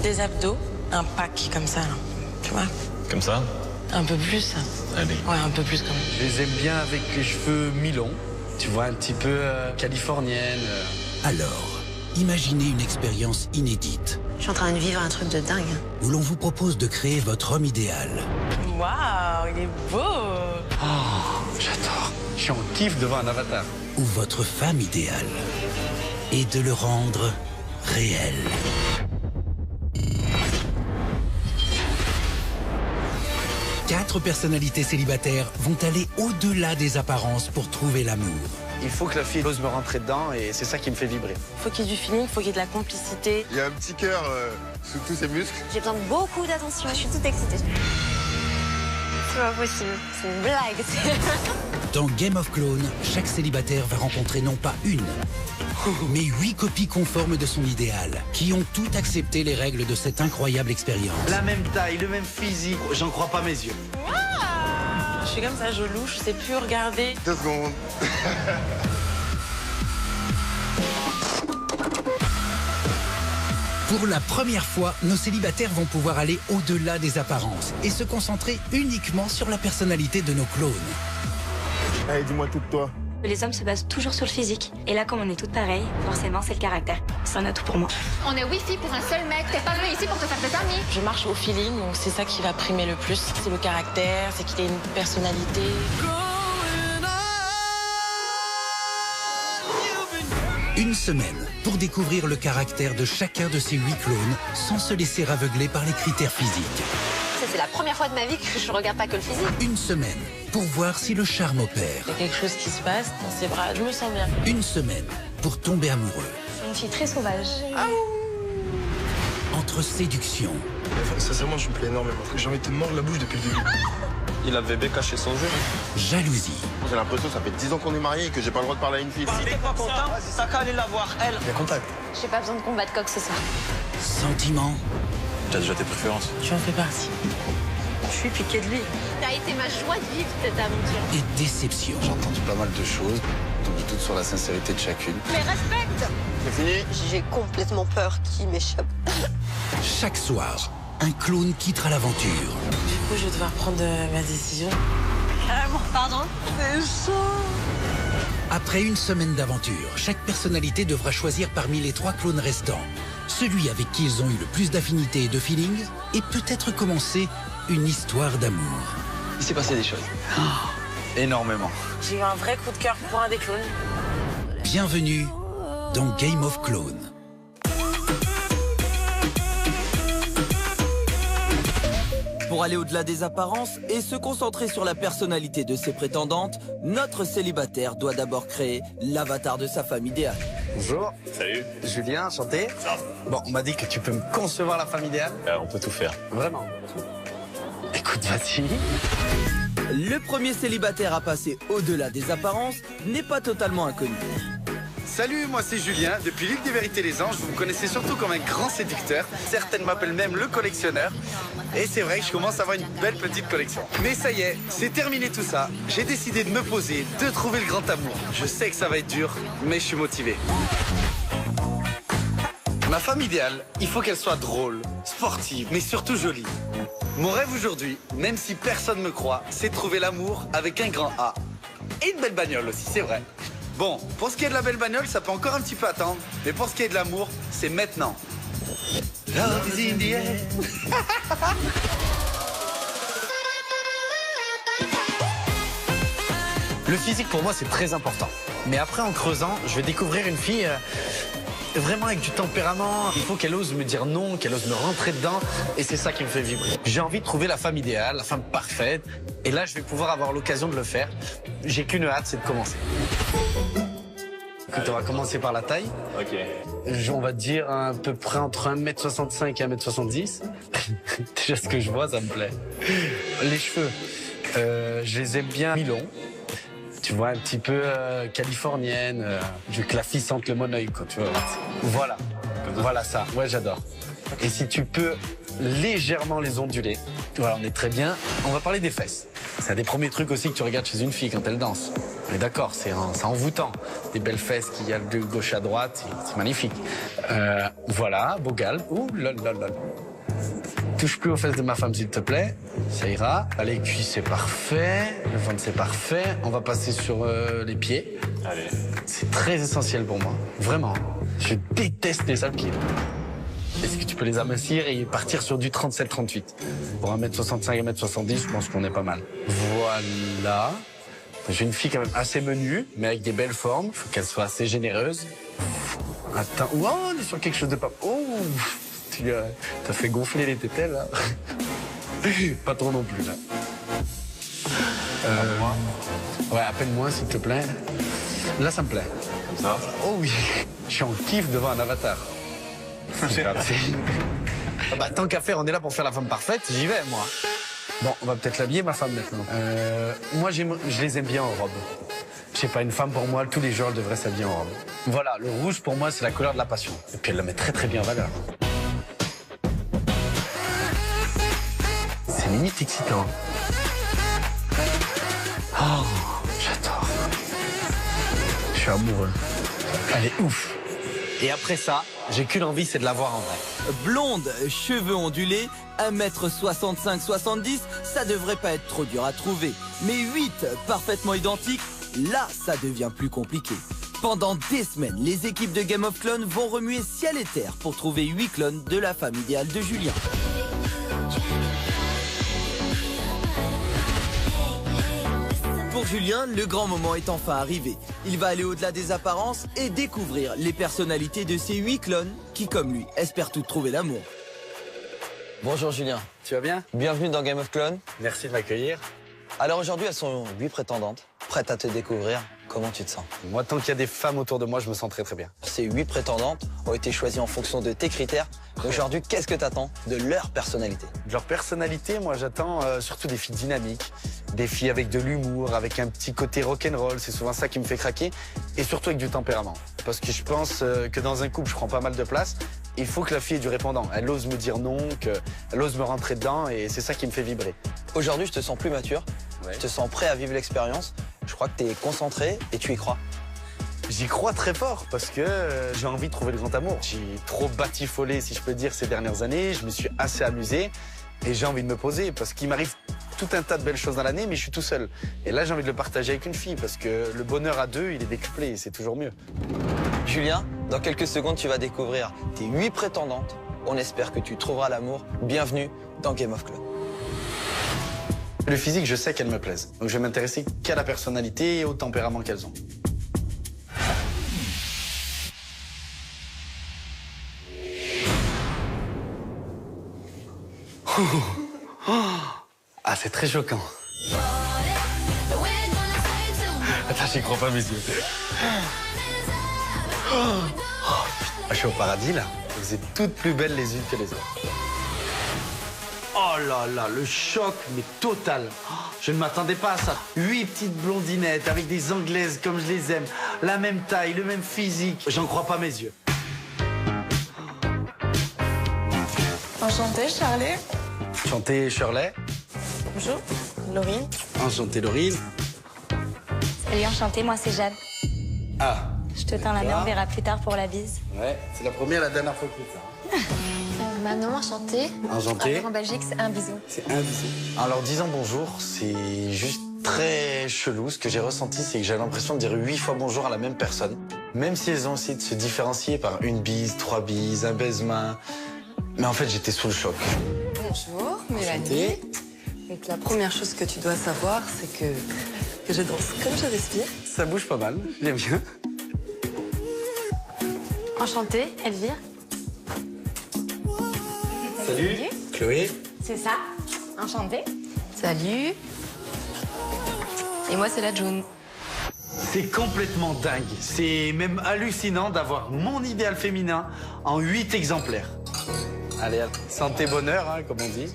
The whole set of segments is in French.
Des abdos, un pack comme ça, là. Tu vois? Comme ça? Un peu plus. Allez. Ouais, un peu plus quand même. Je les aime bien avec les cheveux mi-longs. Tu vois, un petit peu californienne. Alors, imaginez une expérience inédite Je suis en train de vivre un truc de dingue. où l'on vous propose de créer votre homme idéal. Waouh, il est beau! Oh, j'adore. Je suis en kiff devant un avatar. Ou votre femme idéale. Et de le rendre réel. Quatre personnalités célibataires vont aller au-delà des apparences pour trouver l'amour. Il faut que la fille ose me rentrer dedans et c'est ça qui me fait vibrer. Faut qu'il y ait du feeling, faut qu'il y ait de la complicité. Il y a un petit cœur sous tous ses muscles. J'ai besoin de beaucoup d'attention. Je suis toute excitée. C'est pas possible. C'est une blague. Dans Game of Clones, chaque célibataire va rencontrer non pas une, mais 8 copies conformes de son idéal, qui ont toutes accepté les règles de cette incroyable expérience. La même taille, le même physique. J'en crois pas mes yeux. Je suis comme ça, je louche, je sais plus où regarder. 2 secondes. Pour la première fois, nos célibataires vont pouvoir aller au-delà des apparences et se concentrer uniquement sur la personnalité de nos clones. Allez, dis-moi tout de toi. Les hommes se basent toujours sur le physique. Et là, comme on est toutes pareilles, forcément, c'est le caractère. C'est un atout pour moi. On est wifi pour un seul mec. T'es pas venu ici pour te faire des amis. Je marche au feeling, donc c'est ça qui va primer le plus. C'est le caractère, c'est qu'il ait une personnalité. Une semaine pour découvrir le caractère de chacun de ces 8 clones sans se laisser aveugler par les critères physiques. C'est la première fois de ma vie que je regarde pas que le physique. Une semaine pour voir si le charme opère. Il y a quelque chose qui se passe dans ses bras, je me sens bien. Une semaine pour tomber amoureux. C'est une fille très sauvage. Entre séduction Sincèrement, je me plais énormément. J'ai envie de te mordre la bouche depuis le début. Il a bébé caché son jeu. jalousie J'ai l'impression que ça fait 10 ans qu'on est mariés et que j'ai pas le droit de parler à une fille. Si t'es pas content, t'as qu'à aller la voir, elle. Bien contact. J'ai pas besoin de combattre quoi que ce soit. sentiment T'as déjà tes préférences. Tu en fais partie. Je suis piquée de lui. T'as été ma joie de vivre cette aventure. et déception. J'ai entendu pas mal de choses, dont je doute sur la sincérité de chacune. Mais respecte. C'est fini? J'ai complètement peur qu'il m'échappe. Chaque soir, un clone quittera l'aventure. Du coup, je vais devoir prendre ma décision. Pardon. Après une semaine d'aventure, chaque personnalité devra choisir parmi les 3 clones restants celui avec qui ils ont eu le plus d'affinité et de feeling et peut-être commencer une histoire d'amour. Il s'est passé des choses. Énormément. J'ai eu un vrai coup de cœur pour un des clones. Bienvenue dans Game of Clones. Pour aller au-delà des apparences et se concentrer sur la personnalité de ses prétendantes, notre célibataire doit d'abord créer l'avatar de sa femme idéale. Bonjour. Salut. Julien, enchanté. Bon, on m'a dit que tu peux me concevoir la femme idéale. On peut tout faire. Vraiment. Écoute, vas-y. Le premier célibataire à passer au-delà des apparences n'est pas totalement inconnu. Salut, moi c'est Julien. Depuis l'île des Vérités les Anges, vous me connaissez surtout comme un grand séducteur. Certaines m'appellent même le collectionneur. Et c'est vrai que je commence à avoir une belle petite collection. Mais ça y est, c'est terminé tout ça. J'ai décidé de me poser, de trouver le grand amour. Je sais que ça va être dur, mais je suis motivé. Ma femme idéale, il faut qu'elle soit drôle, sportive, mais surtout jolie. Mon rêve aujourd'hui, même si personne me croit, c'est de trouver l'amour avec un grand A. Et une belle bagnole aussi, c'est vrai. Bon, pour ce qui est de la belle bagnole, ça peut encore un petit peu attendre. Mais pour ce qui est de l'amour, c'est maintenant. Love is in the air. Le physique, pour moi, c'est très important. Mais après, en creusant, je vais découvrir une fille vraiment avec du tempérament. Il faut qu'elle ose me dire non, qu'elle ose me rentrer dedans. Et c'est ça qui me fait vibrer. J'ai envie de trouver la femme idéale, la femme parfaite. Et là, je vais pouvoir avoir l'occasion de le faire. J'ai qu'une hâte, c'est de commencer. Écoute, on va commencer par la taille. Ok. On va dire à peu près entre 1m65 et 1m70. Déjà, ce que je vois, ça me plaît. Les cheveux, je les aime bien mi-longs. Tu vois, un petit peu californienne. Je veux que la fille sente le monoeil, quoi, tu vois. Voilà. Voilà ça. Ouais, j'adore. Et si tu peux légèrement les onduler. Voilà, on est très bien. On va parler des fesses. C'est un des premiers trucs aussi que tu regardes chez une fille quand elle danse. On est d'accord, c'est envoûtant. Des belles fesses qui y a de gauche à droite, c'est magnifique. Voilà, beau galbe. Ouh là là là. Touche plus aux fesses de ma femme, s'il te plaît. Ça ira. Les cuisses, c'est parfait. Le ventre, c'est parfait. On va passer sur les pieds. Allez. C'est très essentiel pour moi. Vraiment. Je déteste les sales pieds. Est-ce que tu peux les amincir et partir sur du 37-38? Pour 1m65, 1m70, je pense qu'on est pas mal. Voilà. J'ai une fille quand même assez menue, mais avec des belles formes. Il faut qu'elle soit assez généreuse. Attends. Oh, on est sur quelque chose de pas... Oh, tu as fait gonfler les tételles, là. Pas trop non plus, là. Ouais, à peine moins, s'il te plaît. Là, ça me plaît. Comme ça? Oh oui. Je suis en kiff devant un avatar. Bah, tant qu'à faire, on est là pour faire la femme parfaite, j'y vais, moi. Bon, on va peut-être l'habiller, ma femme, maintenant. Moi, je les aime bien en robe. Je sais pas, une femme, pour moi, tous les jours, elle devrait s'habiller en robe. Voilà, le rouge, pour moi, c'est la couleur de la passion. Et puis, elle le met très, très bien en valeur. C'est limite excitant. Oh, j'adore. Je suis amoureux. Elle est ouf. Et après ça, j'ai qu'une envie, c'est de la voir en vrai. Blonde, cheveux ondulés, 1m65-70, ça devrait pas être trop dur à trouver. Mais 8 parfaitement identiques, là, ça devient plus compliqué. Pendant des semaines, les équipes de Game of Clones vont remuer ciel et terre pour trouver 8 clones de la femme idéale de Julien. Pour Julien, le grand moment est enfin arrivé. Il va aller au-delà des apparences et découvrir les personnalités de ces 8 clones qui, comme lui, espèrent toutes trouver l'amour. Bonjour Julien. Tu vas bien? Bienvenue dans Game of Clones. Merci de m'accueillir. Alors aujourd'hui, elles sont 8 prétendantes, prêtes à te découvrir. Comment tu te sens? Moi, tant qu'il y a des femmes autour de moi, je me sens très très bien. Ces 8 prétendantes ont été choisies en fonction de tes critères. Aujourd'hui, qu'est-ce que tu attends de leur personnalité? De leur personnalité, moi, j'attends surtout des filles dynamiques, des filles avec de l'humour, avec un petit côté rock'n'roll. C'est souvent ça qui me fait craquer. Et surtout avec du tempérament. Parce que je pense que dans un couple, je prends pas mal de place. Il faut que la fille ait du répondant. Elle ose me dire non, qu'elle ose me rentrer dedans. Et c'est ça qui me fait vibrer. Aujourd'hui, je te sens plus mature. Ouais. Je te sens prêt à vivre l'expérience. Je crois que tu es concentré et tu y crois. J'y crois très fort parce que j'ai envie de trouver le grand amour. J'ai trop batifolé, si je peux dire, ces dernières années. Je me suis assez amusé et j'ai envie de me poser parce qu'il m'arrive tout un tas de belles choses dans l'année, mais je suis tout seul. Et là, j'ai envie de le partager avec une fille parce que le bonheur à deux, il est décuplé et c'est toujours mieux. Julien, dans quelques secondes, tu vas découvrir tes 8 prétendantes. On espère que tu trouveras l'amour. Bienvenue dans Game of Clones. Le physique, je sais qu'elles me plaisent. Donc je vais m'intéresser qu'à la personnalité et au tempérament qu'elles ont. Ah, c'est très choquant. Attends, j'y crois pas mes yeux. Je suis au paradis, là. Vous êtes toutes plus belles les unes que les autres. Oh là là, le choc, mais total. Je ne m'attendais pas à ça. 8 petites blondinettes avec des anglaises comme je les aime. La même taille, le même physique. J'en crois pas mes yeux. Enchantée, Charlie. Enchanté, Shirley. Bonjour, Laurine. Enchanté, Laurine. Salut, enchantée, moi c'est Jade. Ah. Je te tends la main, on verra plus tard pour la bise. Ouais, c'est la première et la dernière fois que je fais ça. Manon, enchantée. Enchanté. En Belgique, c'est un bisou. C'est invisible. Alors, disant bonjour, c'est juste très chelou. Ce que j'ai ressenti, c'est que j'ai l'impression de dire 8 fois bonjour à la même personne. Même si elles ont essayé de se différencier par une bise, 3 bises, un baise-main. Mais en fait, j'étais sous le choc. Bonjour, Mélanie. Donc la première chose que tu dois savoir, c'est que je danse comme je respire. Ça bouge pas mal, j'aime bien. Enchantée, Elvire. Salut. Chloé. C'est ça. Enchantée. Salut. Et moi, c'est la June. C'est complètement dingue. C'est même hallucinant d'avoir mon idéal féminin en 8 exemplaires. Allez, santé, bonheur, hein, comme on dit.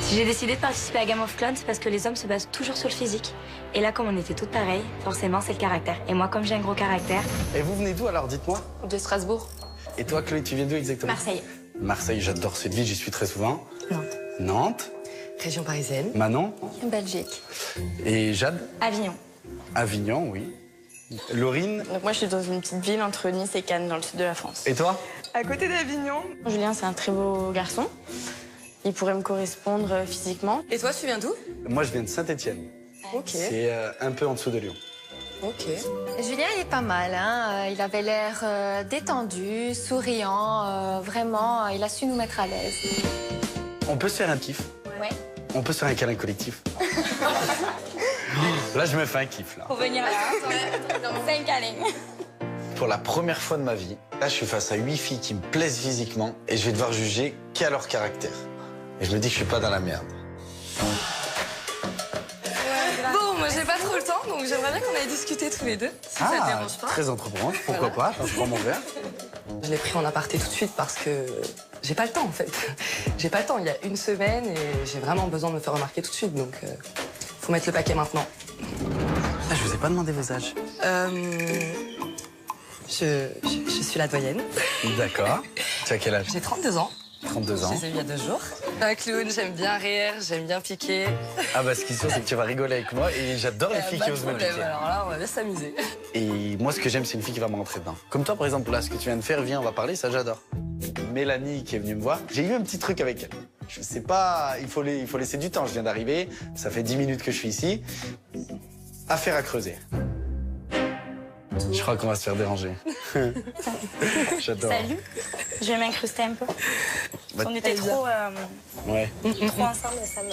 Si j'ai décidé de participer à Game of Clones, c'est parce que les hommes se basent toujours sur le physique. Et là, comme on était toutes pareilles, forcément, c'est le caractère. Et moi, comme j'ai un gros caractère... Et vous venez d'où alors, dites-moi? De Strasbourg. Et toi, Chloé, tu viens d'où exactement? Marseille. Marseille, j'adore cette ville, j'y suis très souvent. Nantes. Nantes. Région parisienne. Manon. Belgique. Et Jade? Avignon. Avignon, oui. Laurine. Donc moi, je suis dans une petite ville entre Nice et Cannes, dans le sud de la France. Et toi? À côté d'Avignon. Julien, c'est un très beau garçon. Il pourrait me correspondre physiquement. Et toi, tu viens d'où? Moi, je viens de Saint-Étienne. Ok. C'est un peu en dessous de Lyon. Ok. Julien, il est pas mal, hein. Il avait l'air détendu, souriant, vraiment, il a su nous mettre à l'aise. On peut se faire un kiff? Ouais. On peut se faire un câlin collectif? Là, je me fais un kiff, là. Faut venir là. C'est un câlin. Pour la première fois de ma vie, là, je suis face à 8 filles qui me plaisent physiquement et je vais devoir juger qu'à leur caractère. Et je me dis que je suis pas dans la merde. Bon, moi, j'ai pas trop le temps, donc j'aimerais bien qu'on aille discuter tous les deux, si ça te dérange pas. Très entreprenant, pourquoi pas? Attends, je prends mon verre. Je l'ai pris en aparté tout de suite parce que j'ai pas le temps, en fait. J'ai pas le temps, il y a une semaine et j'ai vraiment besoin de me faire remarquer tout de suite, donc faut mettre le paquet maintenant. Ah, je vous ai pas demandé vos âges. Je suis la doyenne. D'accord. Tu as quel âge? J'ai 32 ans. 32 ans. Je les ai eu il y a 2 jours. Un clown, j'aime bien rire, j'aime bien piquer. Ah bah ce qui est sûr, c'est que tu vas rigoler avec moi et j'adore les filles qui osent me piquer. Alors là, on va bien s'amuser. Et moi, ce que j'aime, c'est une fille qui va me rentrer dedans. Comme toi, par exemple, là, ce que tu viens de faire, viens, on va parler, ça j'adore. Mélanie qui est venue me voir, j'ai eu un petit truc avec elle. Je sais pas, il faut laisser du temps. Je viens d'arriver, ça fait 10 minutes que je suis ici. Affaire à creuser. Je crois qu'on va se faire déranger. J'adore. Salut. Je vais m'incruster un peu. Bah, On était trop ouais. trop ensemble et ça me...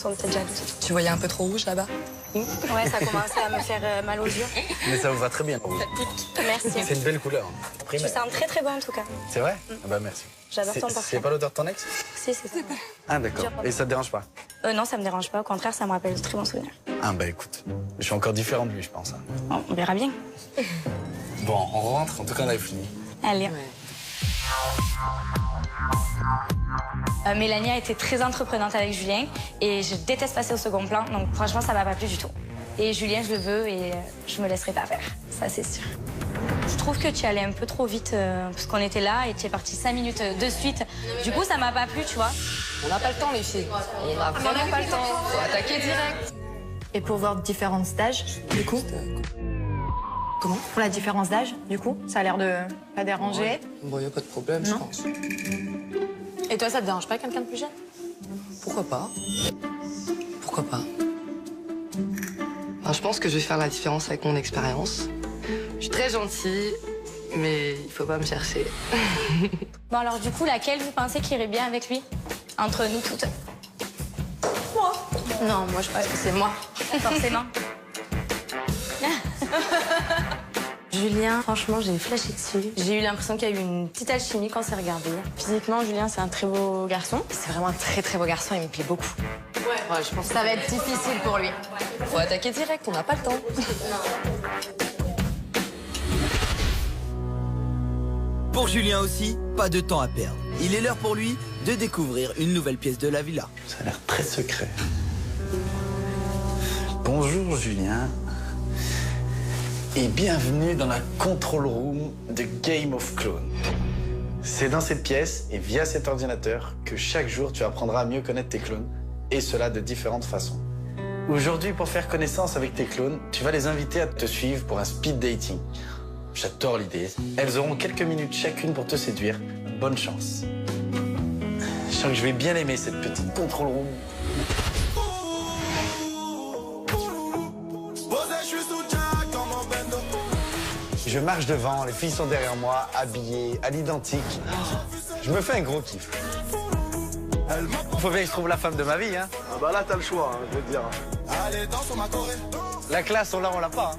On était jalouses. Tu voyais un peu trop rouge là-bas? Ouais, ça commençait à me faire mal aux yeux. Mais ça vous va très bien. Merci. C'est une belle couleur. Tu sens très très bon en tout cas. C'est vrai? Ah bah merci. J'adore ton parfum. C'est pas l'odeur de ton ex? Si, c'est ça. Ah d'accord. Et ça te dérange pas? Non, ça me dérange pas. Au contraire, ça me rappelle de très bons souvenirs. Ah bah écoute, je suis encore différent de lui, je pense. Hein. Bon, on verra bien. Bon, on rentre. En tout cas, on a fini. Allez. Mélanie a été très entreprenante avec Julien et je déteste passer au second plan, donc franchement, ça m'a pas plu du tout. Et Julien, je le veux et je me laisserai pas faire, ça c'est sûr. Je trouve que tu allais un peu trop vite parce qu'on était là et tu es parti 5 minutes de suite. Du coup, ça m'a pas plu, tu vois. On n'a pas le temps, les filles. On a vraiment pas le temps. Faut attaquer direct. Et pour voir différence d'âge, du coup? Comment? Pour la différence d'âge, du coup, ça a l'air de pas déranger. Bon, y a pas de problème, je pense. Et toi, ça te dérange pas quelqu'un de plus jeune? Pourquoi pas? Pourquoi pas? Enfin, je pense que je vais faire la différence avec mon expérience. Je suis très gentille, mais il faut pas me chercher. Bon alors du coup, laquelle vous pensez qui irait bien avec lui? Entre nous toutes. Moi? Non, moi je pense que c'est moi. Forcément. Julien, franchement, j'ai flashé dessus. J'ai eu l'impression qu'il y a eu une petite alchimie quand on s'est regardé. Physiquement, Julien, c'est un très beau garçon. C'est vraiment un très très beau garçon, il me plaît beaucoup. Ouais, je pense Ça va être difficile pour lui. faut attaquer direct, on n'a pas le temps. Pour Julien aussi, pas de temps à perdre. Il est l'heure pour lui de découvrir une nouvelle pièce de la villa. Ça a l'air très secret. Bonjour Julien. Et bienvenue dans la control room de Game of Clones. C'est dans cette pièce et via cet ordinateur que chaque jour tu apprendras à mieux connaître tes clones, et cela de différentes façons. Aujourd'hui, pour faire connaissance avec tes clones, tu vas les inviter à te suivre pour un speed dating. J'adore l'idée. Elles auront quelques minutes chacune pour te séduire. Bonne chance. Je sens que je vais bien aimer cette petite control room. Je marche devant, les filles sont derrière moi, habillées, à l'identique. Je me fais un gros kiff. Faut bien que je trouve la femme de ma vie, hein. Ah bah là, t'as le choix, hein, je veux te dire. La classe, on l'a pas, hein.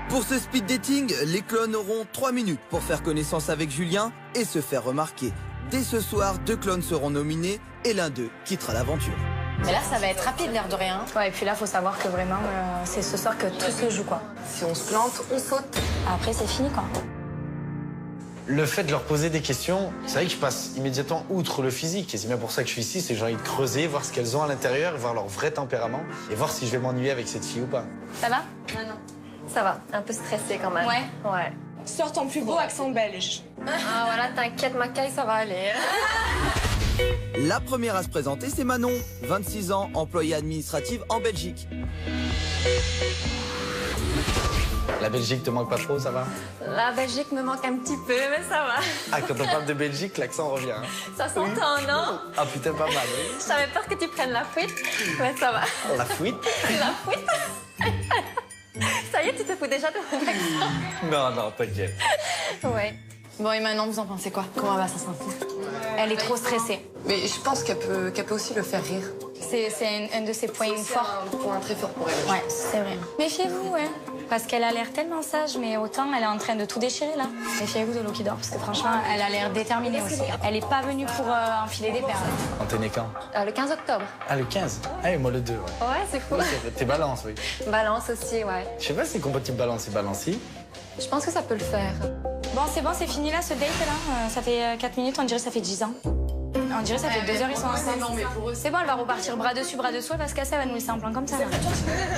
Pour ce speed dating, les clones auront 3 minutes pour faire connaissance avec Julien et se faire remarquer. Dès ce soir, 2 clones seront nominés et l'un d'eux quittera l'aventure. Mais là, ça va être rapide, l'air de rien. Ouais, et puis là, faut savoir que vraiment, c'est ce soir que tout se joue, quoi. Si on se plante, on saute. Après, c'est fini, quoi. Le fait de leur poser des questions, c'est vrai que je passe immédiatement outre le physique. Et c'est bien pour ça que je suis ici, c'est que j'ai envie de creuser, voir ce qu'elles ont à l'intérieur, voir leur vrai tempérament et voir si je vais m'ennuyer avec cette fille ou pas. Ça va? Non. Ça va, un peu stressé quand même. Ouais. Ouais. Sors ton plus beau accent belge. Ah voilà, t'inquiète, Macaille, ça va aller. La première à se présenter, c'est Manon, 26 ans, employée administrative en Belgique. La Belgique te manque pas trop, ça va? La Belgique me manque un petit peu, mais ça va. Ah, quand on parle de Belgique, l'accent revient. Hein. Ça s'entend, non? Ah putain, pas mal. Oui. J'avais peur que tu prennes la fuite, mais ça va. La fuite? La fuite? Ça y est, tu te fous déjà de mon accent. Non, non, t'inquiète. Ouais. Bon, et maintenant, vous en pensez quoi? Comment va ça sentir? Elle est trop stressée. Mais je pense qu'elle peut aussi le faire rire. C'est un de ses points forts. C'est un point très fort pour elle. Ouais, c'est vrai. Méfiez-vous, ouais. Parce qu'elle a l'air tellement sage, mais autant elle est en train de tout déchirer là. Méfiez-vous de l'eau qui dort, parce que franchement, elle a l'air déterminée aussi. Elle est pas venue pour enfiler des perles. On t'es né quand? Le 15 octobre. Ah, le 15? Ah, et moi le 2, ouais. Ouais, c'est fou. Ouais, t'es balance, oui. Balance aussi, ouais. Je sais pas si c'est compatible balance et balancie. Je pense que ça peut le faire. Bon, c'est fini là, ce date là. Ça fait 4 minutes, on dirait que ça fait 10 ans. On dirait que ça fait 2 heures, ils sont ensemble. C'est bon, elle va repartir bras dessus, bras dessous, elle va se casser, elle va nous laisser en plan comme ça. Là.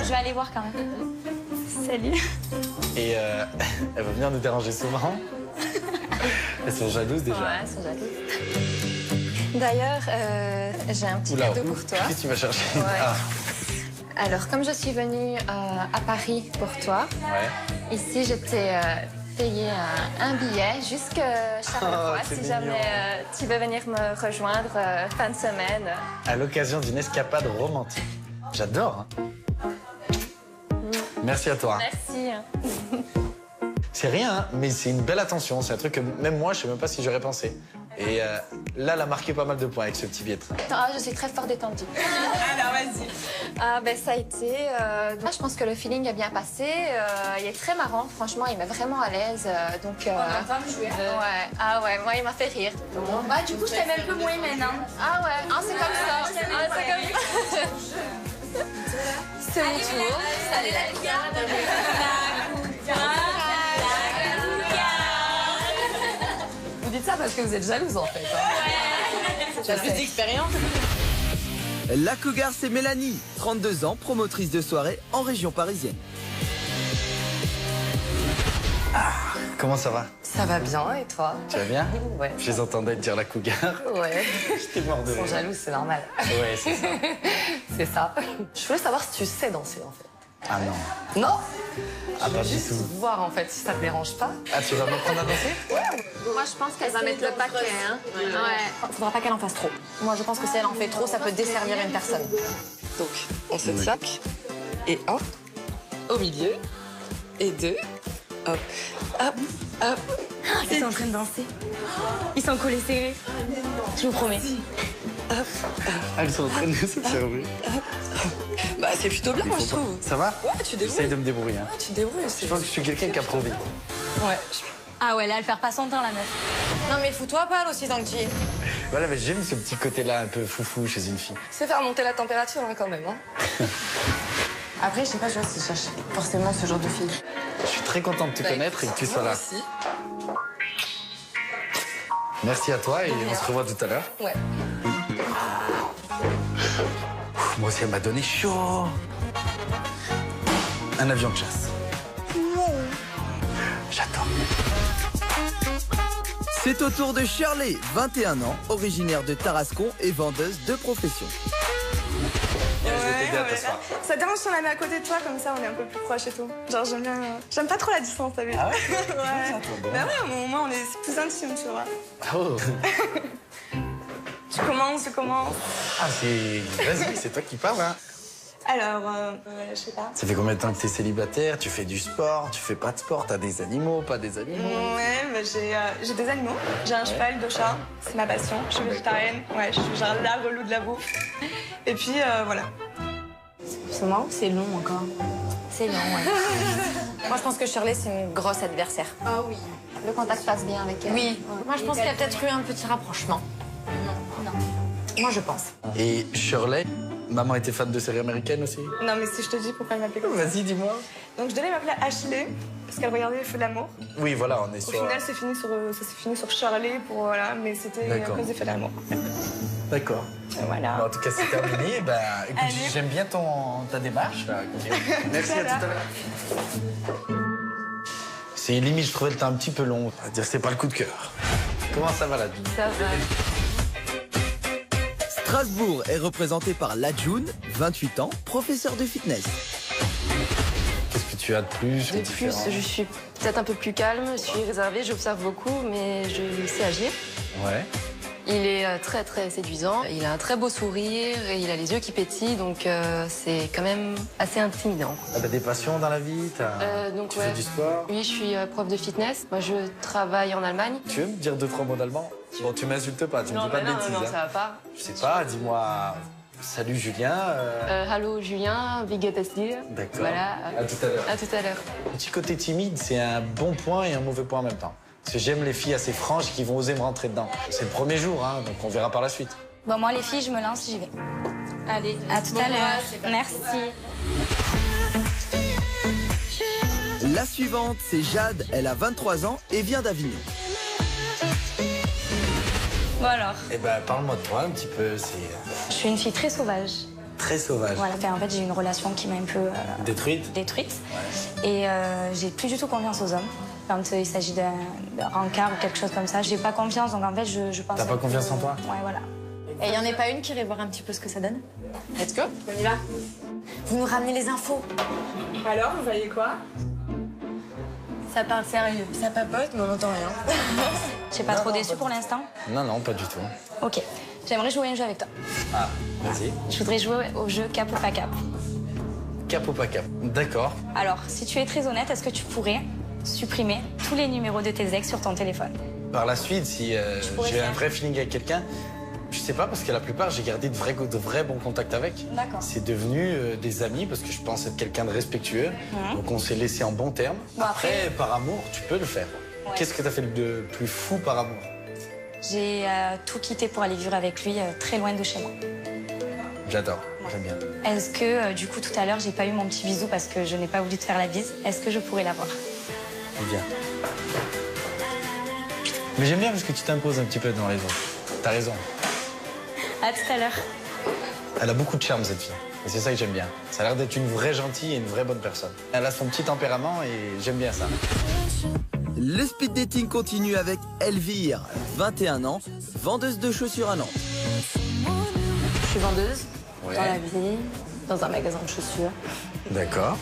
Je vais aller voir quand même. Salut. Et elle va venir nous déranger souvent. Elles sont jalouses déjà. Ouais, elles sont jalouses. D'ailleurs, j'ai un petit cadeau pour toi. Qu'est-ce que tu vas chercher? Ouais. Ah. Alors, comme je suis venue à Paris pour toi, ici, je t'ai payé un billet jusque Charleroi, si jamais tu veux venir me rejoindre fin de semaine. À l'occasion d'une escapade romantique. J'adore. Hein. Merci à toi. Merci. C'est rien, hein, mais c'est une belle attention. C'est un truc que même moi, je sais même pas si j'aurais pensé. Et là, elle a marqué pas mal de points avec ce petit billet de train. Ah, je suis très fort détendue. Alors, vas-y. Ah, ben, ça a été... je pense que le feeling a bien passé. Il est très marrant. Franchement, il met vraiment à l'aise. Donc, On entend me jouer. Ouais. Ah ouais, moi, il m'a fait rire. Bah, du coup, je t'aime un peu moins maintenant. Ah ouais, ah, c'est comme ça. Ah, c'est comme ça. C'est mon tour. Allez, la garde. Vous dites ça parce que vous êtes jalouse en fait. J'ai plus d'expérience. La cougar, c'est Mélanie, 32 ans, promotrice de soirée en région parisienne. Comment ça va? Ça va bien, et toi? Tu vas bien? Ouais. Je les entendais te dire la cougar. Ouais. J'étais mort de Ils sont rire. jalouses, c'est normal. Ouais, c'est ça. C'est ça. Je voulais savoir si tu sais danser en fait. Ah non. Non? Ah, Je veux pas du juste tout. voir en fait si ça te dérange pas. Ah, tu vas m'apprendre à danser? Moi, je pense qu'elle va mettre le paquet. Hein. Ouais. Faudra pas qu'elle en fasse trop. Moi je pense que si elle en fait trop, ça peut desservir une personne. Donc, on se tient. Et 1, au milieu. Et 2, hop, hop, hop. Ils sont en train de danser. Ils sont collés serrés. Je vous promets. Hop, Elles sont en train de se servir. bah c'est plutôt bien, moi je trouve. Ça va? Ouais, tu débrouilles. J'essaye de me débrouiller. Hein. Ouais, tu te débrouilles. Je pense que je suis quelqu'un qui approuve. Ouais. Ah ouais, là, elle perd pas son temps, la meuf. Non, mais fous-toi pas, aussi, tant que tu y es. Voilà, mais j'aime ce petit côté-là un peu foufou chez une fille. C'est faire monter la température hein, quand même. Hein. Après, je sais pas, je vois si je cherche forcément ce genre de fille. Je suis très content de te connaître et que tu sois là. Aussi. Merci à toi et on se revoit tout à l'heure. Ouais. Moi aussi, elle m'a donné chaud. Un avion de chasse. J'adore. C'est au tour de Shirley, 21 ans, originaire de Tarascon et vendeuse de profession. Je vais t'aider à t'asseoir. Ça te dérange si on la met à côté de toi, comme ça on est un peu plus proche et tout. Genre j'aime bien. J'aime pas trop la distance, t'as vu? Ah ouais? Ouais. Bah ouais, au moins on est plus intime, tu vois. Oh. Je commence. Ah, c'est... Vas-y, c'est toi qui parles, hein. Alors, je sais pas. Ça fait combien de temps que t'es célibataire? Tu fais du sport? Tu fais pas de sport? T'as des animaux? Pas des animaux? Ouais, bah j'ai des animaux. J'ai un cheval, 2 chats. C'est ma passion. Je suis végétarienne. Ouais, je suis genre la relou de la bouffe. Et puis, voilà. C'est marrant, c'est long encore. C'est long, ouais. Moi, je pense que Shirley, c'est une grosse adversaire. Ah oui. Le contact passe bien avec elle. Oui. Moi, je pense qu'il y a peut-être eu un petit rapprochement. Non. Moi, je pense. Et Shirley, maman était fan de séries américaines aussi? Non, mais si je te dis pourquoi elle m'appelait comme ça. Vas-y, dis-moi. Donc je devais m'appeler Ashley, parce qu'elle regardait les Feux de l'amour. Oui, voilà, on est Au sur... final, ça s'est fini sur Shirley, pour, voilà, mais c'était à D'accord. cause des Feux de l'amour. D'accord. Voilà. Bon, en tout cas, c'est terminé. Bah, écoute, Allez. j'aime bien ta démarche. Là. Merci, à tout à l'heure. C'est limite, je trouvais le temps un petit peu long. On va dire, c'est pas le coup de cœur. Comment ça va, la vie? Ça va. Strasbourg est représenté par Ladjoun, 28 ans, professeur de fitness. Qu'est-ce que tu as de plus? De plus, je suis peut-être un peu plus calme, je suis réservée, j'observe beaucoup, mais je sais agir. Ouais. Il est très très séduisant, il a un très beau sourire et il a les yeux qui pétillent, donc c'est quand même assez intimidant. T'as des passions dans la vie? Tu fais du sport? Oui, je suis prof de fitness. Moi, je travaille en Allemagne. Tu veux me dire 2-3 mots d'allemand? Bon, tu m'insultes pas, tu me dis pas de bêtises. Non, ça va pas. Je sais pas, dis-moi... Salut Julien. Hallo Julien, wie geht es dir? D'accord. Voilà. À tout à l'heure. À tout à l'heure. Le petit côté timide, c'est un bon point et un mauvais point en même temps. Parce que j'aime les filles assez franches qui vont oser me rentrer dedans. C'est le premier jour, hein, donc on verra par la suite. Bon, moi, les filles, je me lance, j'y vais. Allez, à tout à l'heure. Merci. La suivante, c'est Jade. Elle a 23 ans et vient d'Avignon. Bon alors. Eh ben, parle-moi de toi un petit peu. Je suis une fille très sauvage. Très sauvage. Voilà, en fait, j'ai eu une relation qui m'a un peu... Détruite. Ouais. Et j'ai plus du tout confiance aux hommes. Quand il s'agit de rencard ou quelque chose comme ça, j'ai pas confiance, donc en fait, je pense... T'as pas confiance en toi? Ouais, voilà. Et il n'y en a pas une qui irait voir un petit peu ce que ça donne? Let's go. On y va. Vous nous ramenez les infos. Alors, vous voyez quoi? Ça parle sérieux. Ça papote, mais on n'entend rien. Je suis pas trop déçue pour l'instant? Non, non, pas du tout. Ok. J'aimerais jouer un jeu avec toi. Ah, vas-y. Je voudrais jouer au jeu cap ou pas cap. Cap ou pas cap? D'accord. Alors, si tu es très honnête, est-ce que tu pourrais supprimer tous les numéros de tes ex sur ton téléphone? Par la suite, si j'ai un vrai feeling avec quelqu'un, je sais pas, parce que la plupart, j'ai gardé de vrais bons contacts avec. D'accord. C'est devenu des amis, parce que je pense être quelqu'un de respectueux. Donc on s'est laissé en bons termes. Bon, après, par amour, tu peux le faire. Ouais. Qu'est-ce que t'as fait de plus fou par amour? J'ai tout quitté pour aller vivre avec lui, très loin de chez moi. J'adore, j'aime bien. Est-ce que, du coup, tout à l'heure, j'ai pas eu mon petit bisou parce que je n'ai pas voulu te faire la bise? Est-ce que je pourrais l'avoir? Bien. Mais j'aime bien parce que tu t'imposes un petit peu devant les autres. T'as raison. À tout à l'heure. Elle a beaucoup de charme, cette fille. Et c'est ça que j'aime bien. Ça a l'air d'être une vraie gentille et une vraie bonne personne. Elle a son petit tempérament et j'aime bien ça. Le speed dating continue avec Elvire, 21 ans, vendeuse de chaussures à Nantes. Je suis vendeuse Ouais. dans la vie, dans un magasin de chaussures. D'accord.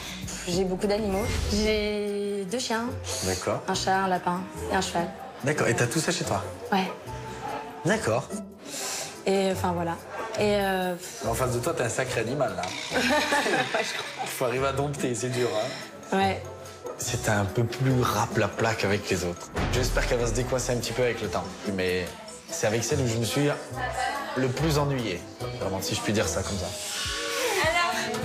J'ai beaucoup d'animaux. J'ai 2 chiens, D'accord. un chat, un lapin et un cheval. D'accord. Et t'as tout ça chez toi? Ouais. D'accord. Et enfin voilà. Et En face de toi, t'as un sacré animal, là. Il faut arriver à dompter, c'est dur, hein. ouais. C'était un peu plus rap la plaque avec les autres. J'espère qu'elle va se décoincer un petit peu avec le temps. Mais c'est avec celle où je me suis le plus ennuyé. Vraiment, si je puis dire ça comme ça.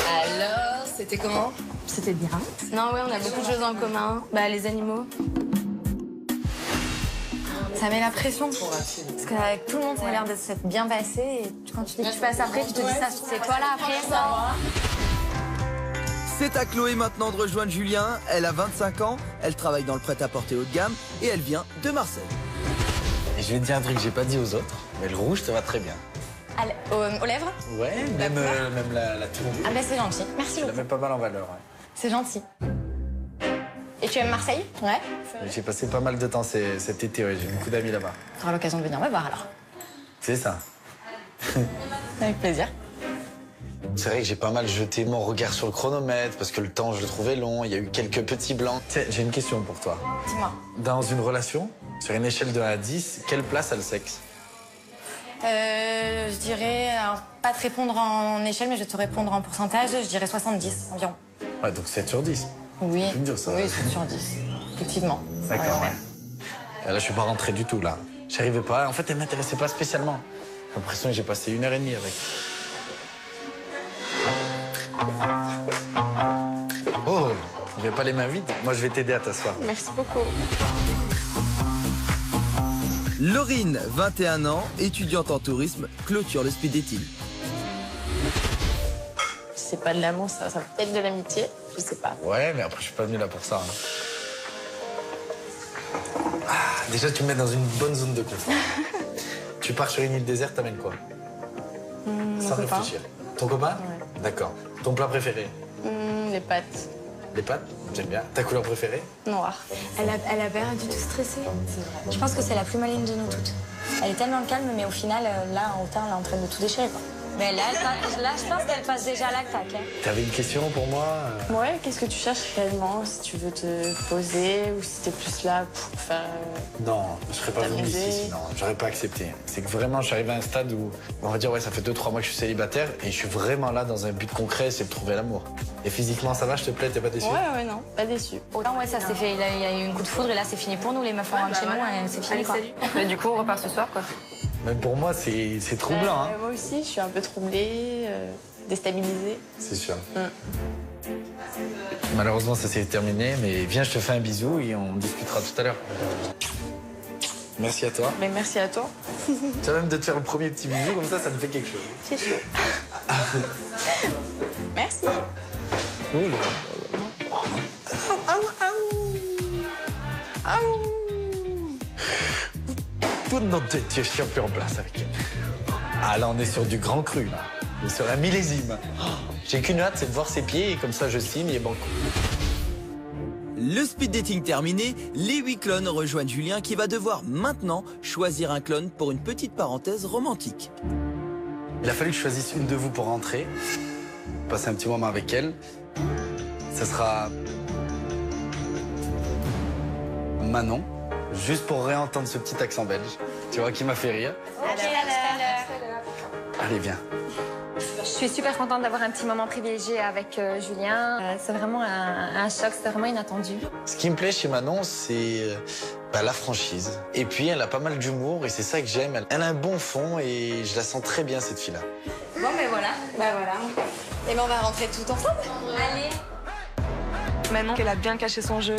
Alors, c'était comment? C'était bien. Non, ouais, on a beaucoup de choses en commun. Bah, les animaux. Ça met la pression. Parce qu'avec tout le monde, ça a l'air de s'être bien passé. Et quand tu dis que tu passes après, tu te dis ça, c'est toi là après ça. C'est à Chloé maintenant de rejoindre Julien. Elle a 25 ans, elle travaille dans le prêt-à-porter haut de gamme et elle vient de Marseille. Et je vais te dire un truc que j'ai pas dit aux autres, mais le rouge te va très bien. Aux lèvres? Ouais, même la tenue. Ah ben c'est gentil. Merci Je la beaucoup. mets pas mal en valeur. Ouais. C'est gentil. Et tu aimes Marseille? Ouais. J'ai passé pas mal de temps cet été, ouais. J'ai beaucoup d'amis là-bas. Tu auras l'occasion de venir me voir alors. C'est ça. Avec plaisir. C'est vrai que j'ai pas mal jeté mon regard sur le chronomètre parce que le temps, je le trouvais long. Il y a eu quelques petits blancs. Tiens, j'ai une question pour toi. Dis-moi. Dans une relation, sur une échelle de 1 à 10, quelle place a le sexe? Je dirais, alors, pas te répondre en échelle, mais je vais te répondre en pourcentage, je dirais 70 environ. Ouais, donc 7 sur 10. Oui, Tu peux me dire ça? oui, 7 sur 10, effectivement. D'accord, Ouais, ouais. Là, je suis pas rentré du tout, là. J'arrivais pas. En fait, elle m'intéressait pas spécialement. J'ai l'impression que j'ai passé 1h30 avec. Oh, je vais pas les mains vides. Moi, je vais t'aider à t'asseoir. Merci beaucoup. Laurine, 21 ans, étudiante en tourisme, clôture le speed dating. C'est pas de l'amour, ça peut être de l'amitié, je sais pas. Ouais, mais après, je suis pas venu là pour ça. Hein. Ah, déjà, tu me mets dans une bonne zone de confort. Tu pars sur une île déserte, t'amènes quoi? Sans réfléchir. Ton copain? Ouais. D'accord. Ton plat préféré? Les pâtes. Les pâtes? J'aime bien. Ta couleur préférée? Noir. Elle a pas l'air du tout stressée. Je pense que c'est la plus maligne de nous toutes. Elle est tellement calme, mais au final, là, en hauteur, elle est en train de tout déchirer, quoi. Mais là, je pense qu'elle passe déjà à l'attaque. Hein. T'avais une question pour moi? Ouais, qu'est-ce que tu cherches réellement? Si tu veux te poser ou si t'es plus là pour faire... Non, je serais pas venu ici sinon. J'aurais pas accepté. C'est que vraiment, je suis arrivé à un stade où, on va dire, ouais, ça fait 2-3 mois que je suis célibataire et je suis vraiment là dans un but concret, c'est de trouver l'amour. Et physiquement, ça va, je te plais, t'es pas déçu? Ouais, non, pas déçu. Autant, ouais, ça s'est fait. Il y a eu un coup de foudre et là, c'est fini pour nous, les meufs en rentrent chez nous, et c'est fini, quoi. Mais du coup, on repart ce soir, quoi. Même pour moi, c'est troublant. Hein. Moi aussi, je suis un peu troublée, déstabilisée. C'est sûr. Malheureusement, ça s'est terminé, mais viens, je te fais un bisou et on discutera tout à l'heure. Merci à toi. Mais merci à toi. Tu vas même de te faire le premier petit bisou, comme ça me fait quelque chose. C'est chaud. Merci. Tout dans tête, je suis un peu en place avec elle. Ah là, on est sur du grand cru, là. On est sur un millésime. J'ai qu'une hâte, c'est de voir ses pieds et comme ça je signe et banco. Le speed dating terminé, les 8 clones rejoignent Julien qui va devoir maintenant choisir un clone pour une petite parenthèse romantique. Il a fallu que je choisisse une de vous pour rentrer, passer un petit moment avec elle. Ça sera Manon, juste pour réentendre ce petit accent belge, tu vois, qui m'a fait rire. Allez, viens. Je suis super contente d'avoir un petit moment privilégié avec Julien. C'est vraiment un choc, c'est vraiment inattendu. Ce qui me plaît chez Manon, c'est la franchise. Et puis, elle a pas mal d'humour et c'est ça que j'aime. Elle a un bon fond et je la sens très bien, cette fille-là. Bon, ben voilà. Et ben on va rentrer tout ensemble. Allez. Maintenant qu'elle a bien caché son jeu,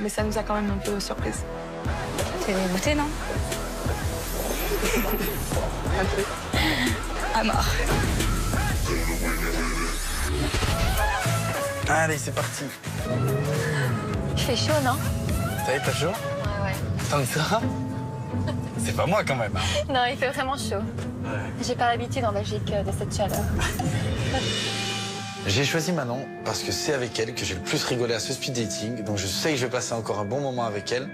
mais ça nous a quand même un peu surprise. T'es dégoûtée, non? Un peu. À mort. Allez, c'est parti. Il fait chaud, non? Ça y est, t'as chaud? Ouais. Tant que ça? C'est pas moi quand même. Hein. Non, il fait vraiment chaud. Ouais. J'ai pas l'habitude en Belgique de cette chaleur. J'ai choisi Manon parce que c'est avec elle que j'ai le plus rigolé à ce speed dating. Donc je sais que je vais passer encore un bon moment avec elle.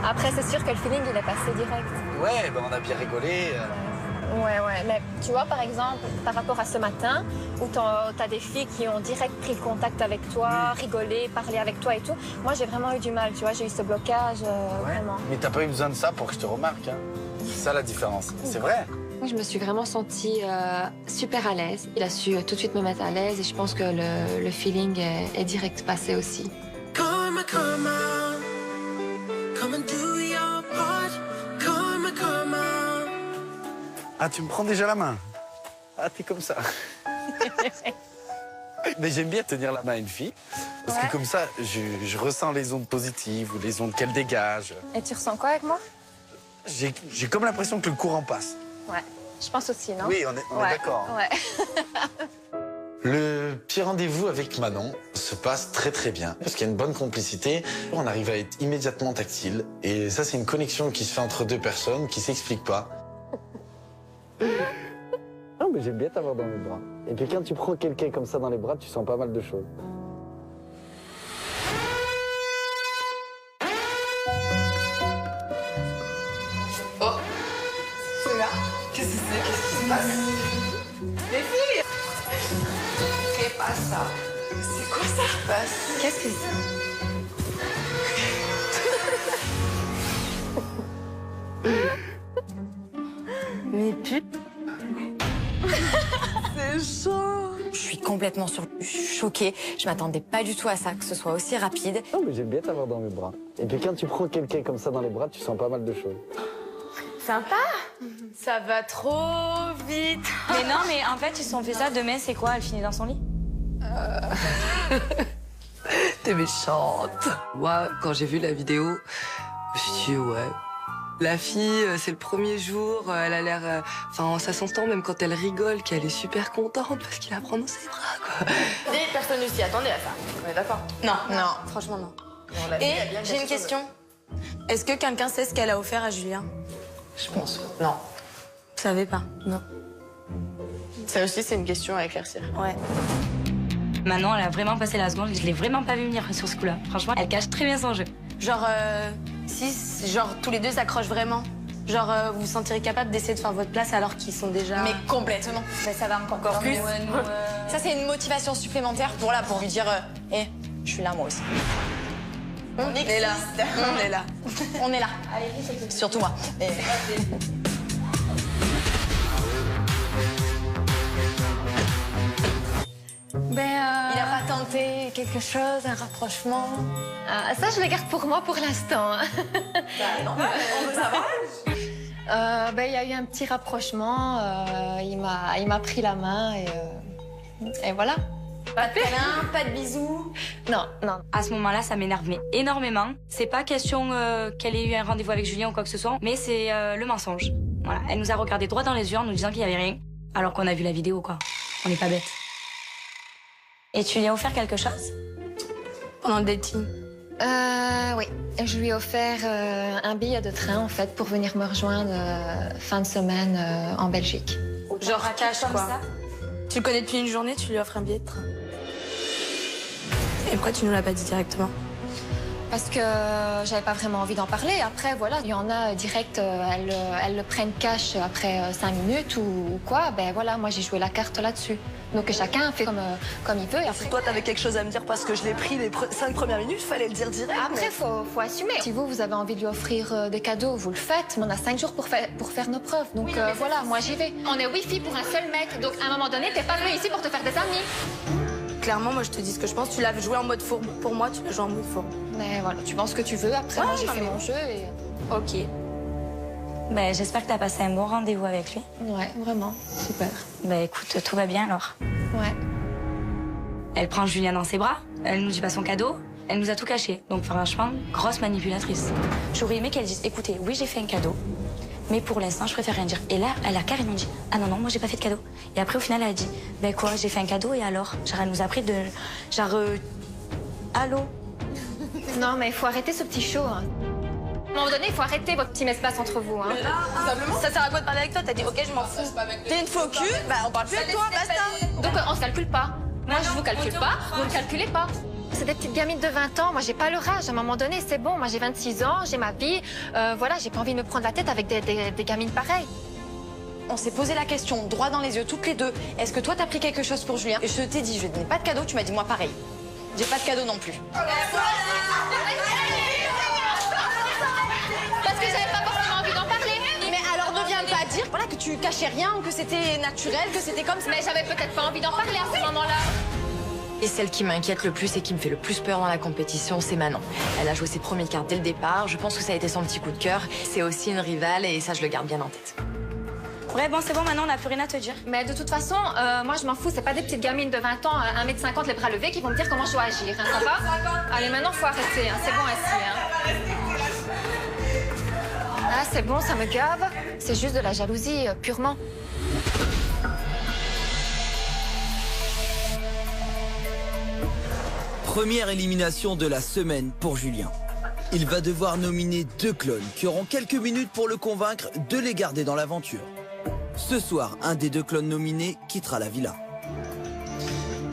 Après, c'est sûr que le feeling, il est passé direct. Ouais, on a bien rigolé. Ouais, mais tu vois, par exemple, par rapport à ce matin, où t'as des filles qui ont direct pris contact avec toi, rigolé, parlé avec toi et tout. Moi, j'ai vraiment eu du mal, tu vois, j'ai eu ce blocage, vraiment. Mais t'as pas eu besoin de ça pour que je te remarque, hein. C'est ça la différence, c'est vrai. Moi, je me suis vraiment sentie super à l'aise. Il a su tout de suite me mettre à l'aise et je pense que le feeling est direct passé aussi. Ah, tu me prends déjà la main. Ah, t'es comme ça. Mais j'aime bien tenir la main à une fille, parce que comme ça, je ressens les ondes positives ou les ondes qu'elle dégage. Et tu ressens quoi avec moi? J'ai comme l'impression que le courant passe. Ouais, je pense aussi, non? Oui, on est d'accord. Ouais. Le petit rendez-vous avec Manon se passe très très bien, parce qu'il y a une bonne complicité. On arrive à être immédiatement tactile, et ça, c'est une connexion qui se fait entre deux personnes, qui s'explique pas. Non, mais j'aime bien t'avoir dans mes bras. Et puis quand tu prends quelqu'un comme ça dans les bras, tu sens pas mal de choses. Oh, c'est là. Qu'est-ce que c'est? Qu'est-ce qui se passe? Les filles! Fais pas ça. C'est quoi ça qui se passe? Qu'est-ce que c'est? Mais putain. C'est chaud. Je suis complètement choquée. Je m'attendais pas du tout à ça, que ce soit aussi rapide. Non, mais j'aime bien t'avoir dans mes bras. Et puis quand tu prends quelqu'un comme ça dans les bras, tu sens pas mal de choses. Sympa. Ça va trop vite. Mais non, mais en fait, ils se sont fait ça. Demain, c'est quoi? Elle finit dans son lit? T'es méchante. Moi, quand j'ai vu la vidéo, je me suis dit, ouais. La fille, c'est le premier jour, elle a l'air... Enfin, ça s'entend même quand elle rigole qu'elle est super contente parce qu'il la prend dans ses bras, quoi. Personne ne s'y attendait à ça. On est d'accord? Non, franchement non. Et j'ai une question. Est-ce que quelqu'un sait ce qu'elle a offert à Julien? Je pense. Non. Vous savez pas? Non. Ça aussi, c'est une question à éclaircir. Ouais. Manon, elle a vraiment passé la seconde. Je l'ai vraiment pas vu venir sur ce coup-là. Franchement, elle cache très bien son jeu. Genre, si, genre, tous les deux s'accrochent vraiment. Genre, vous vous sentirez capable d'essayer de faire votre place alors qu'ils sont déjà... Mais complètement. Ben, ça va encore plus. Ça, c'est une motivation supplémentaire pour lui dire hé, je suis là moi aussi. On est là. On est là. On est là. Surtout moi. Et... Il a pas tenté quelque chose, un rapprochement? Ça, je le garde pour moi pour l'instant. On veut savoir. Il y a eu un petit rapprochement. Il m'a pris la main et voilà. Pas de câlin, pas de bisous. Non. À ce moment-là, ça m'énerve mais énormément. C'est pas question qu'elle ait eu un rendez-vous avec Julien ou quoi que ce soit, mais c'est le mensonge. Voilà, elle nous a regardé droit dans les yeux en nous disant qu'il y avait rien, alors qu'on a vu la vidéo quoi. On n'est pas bêtes. Et tu lui as offert quelque chose? Pendant le dating? Oui. Je lui ai offert un billet de train en fait pour venir me rejoindre fin de semaine en Belgique. Genre cash quoi. Ça. Tu le connais depuis une journée, tu lui offres un billet de train. Et pourquoi tu nous l'as pas dit directement? Parce que j'avais pas vraiment envie d'en parler. Après, voilà, il y en a direct, elles le prennent cash après 5 minutes ou quoi. Ben voilà, moi j'ai joué la carte là-dessus. Donc chacun fait comme il peut. Et après... Toi, t'avais quelque chose à me dire parce que je l'ai pris les 5 premières minutes, fallait le dire direct. Après, faut assumer. Si vous avez envie de lui offrir des cadeaux, vous le faites. Mais on a 5 jours pour faire nos preuves. Donc oui, voilà, moi j'y vais. On est wifi pour un seul mec. Donc à un moment donné, t'es pas venu ici pour te faire des amis. Clairement, moi je te dis ce que je pense. Tu l'as joué en mode fourbe. Pour moi, tu l'as joué en mode fourbe. Mais voilà, tu penses ce que tu veux. Après, moi j'ai fait mon jeu et... Ok. Ben, j'espère que t'as passé un bon rendez-vous avec lui. Ouais, vraiment. Super. Ben écoute, tout va bien alors. Ouais. Elle prend Julien dans ses bras, elle nous dit pas son cadeau, elle nous a tout caché. Donc franchement, grosse manipulatrice. J'aurais aimé qu'elle dise, écoutez, oui j'ai fait un cadeau, mais pour l'instant je préfère rien dire. Et là, elle a carrément dit, ah non, moi j'ai pas fait de cadeau. Et après au final elle a dit, ben quoi, j'ai fait un cadeau et alors? Genre elle nous a pris de... Genre, allô? Non mais il faut arrêter ce petit show. Hein. À un moment donné, il faut arrêter votre petit espace entre vous. Hein. Ça sert à quoi de parler avec toi? T'as dit ok, je m'en fous. T'es une faux cul, bah on parle plus avec toi, basta. Donc on se calcule pas. Moi je vous calcule pas, vous ne calculez pas. C'est des petites gamines de 20 ans, moi j'ai pas leur âge. À un moment donné, c'est bon, moi j'ai 26 ans, j'ai ma vie. Voilà, j'ai pas envie de me prendre la tête avec des gamines pareilles. On s'est posé la question, droit dans les yeux, toutes les deux. Est-ce que toi t'as pris quelque chose pour Julien? Et je t'ai dit, je lui ai donné pas de cadeau, tu m'as dit moi pareil. J'ai pas de cadeau non plus. Parce que j'avais pas forcément envie d'en parler. Mais alors ne viens pas dire voilà, que tu cachais rien ou que c'était naturel, que c'était comme ça. Mais j'avais peut-être pas envie d'en parler à ce moment-là. Et celle qui m'inquiète le plus et qui me fait le plus peur dans la compétition, c'est Manon. Elle a joué ses premières cartes dès le départ. Je pense que ça a été son petit coup de cœur. C'est aussi une rivale et ça, je le garde bien en tête. Ouais, bon, c'est bon, maintenant on n'a plus rien à te dire. Mais de toute façon, moi je m'en fous. C'est pas des petites gamines de 20 ans, 1m50, les bras levés, qui vont me dire comment je dois agir. Hein, ça va? Allez, maintenant faut arrêter. Hein. C'est bon ainsi. Hein. Ah, c'est bon, ça me gave. C'est juste de la jalousie, purement. Première élimination de la semaine pour Julien. Il va devoir nominer 2 clones qui auront quelques minutes pour le convaincre de les garder dans l'aventure. Ce soir, un des 2 clones nominés quittera la villa.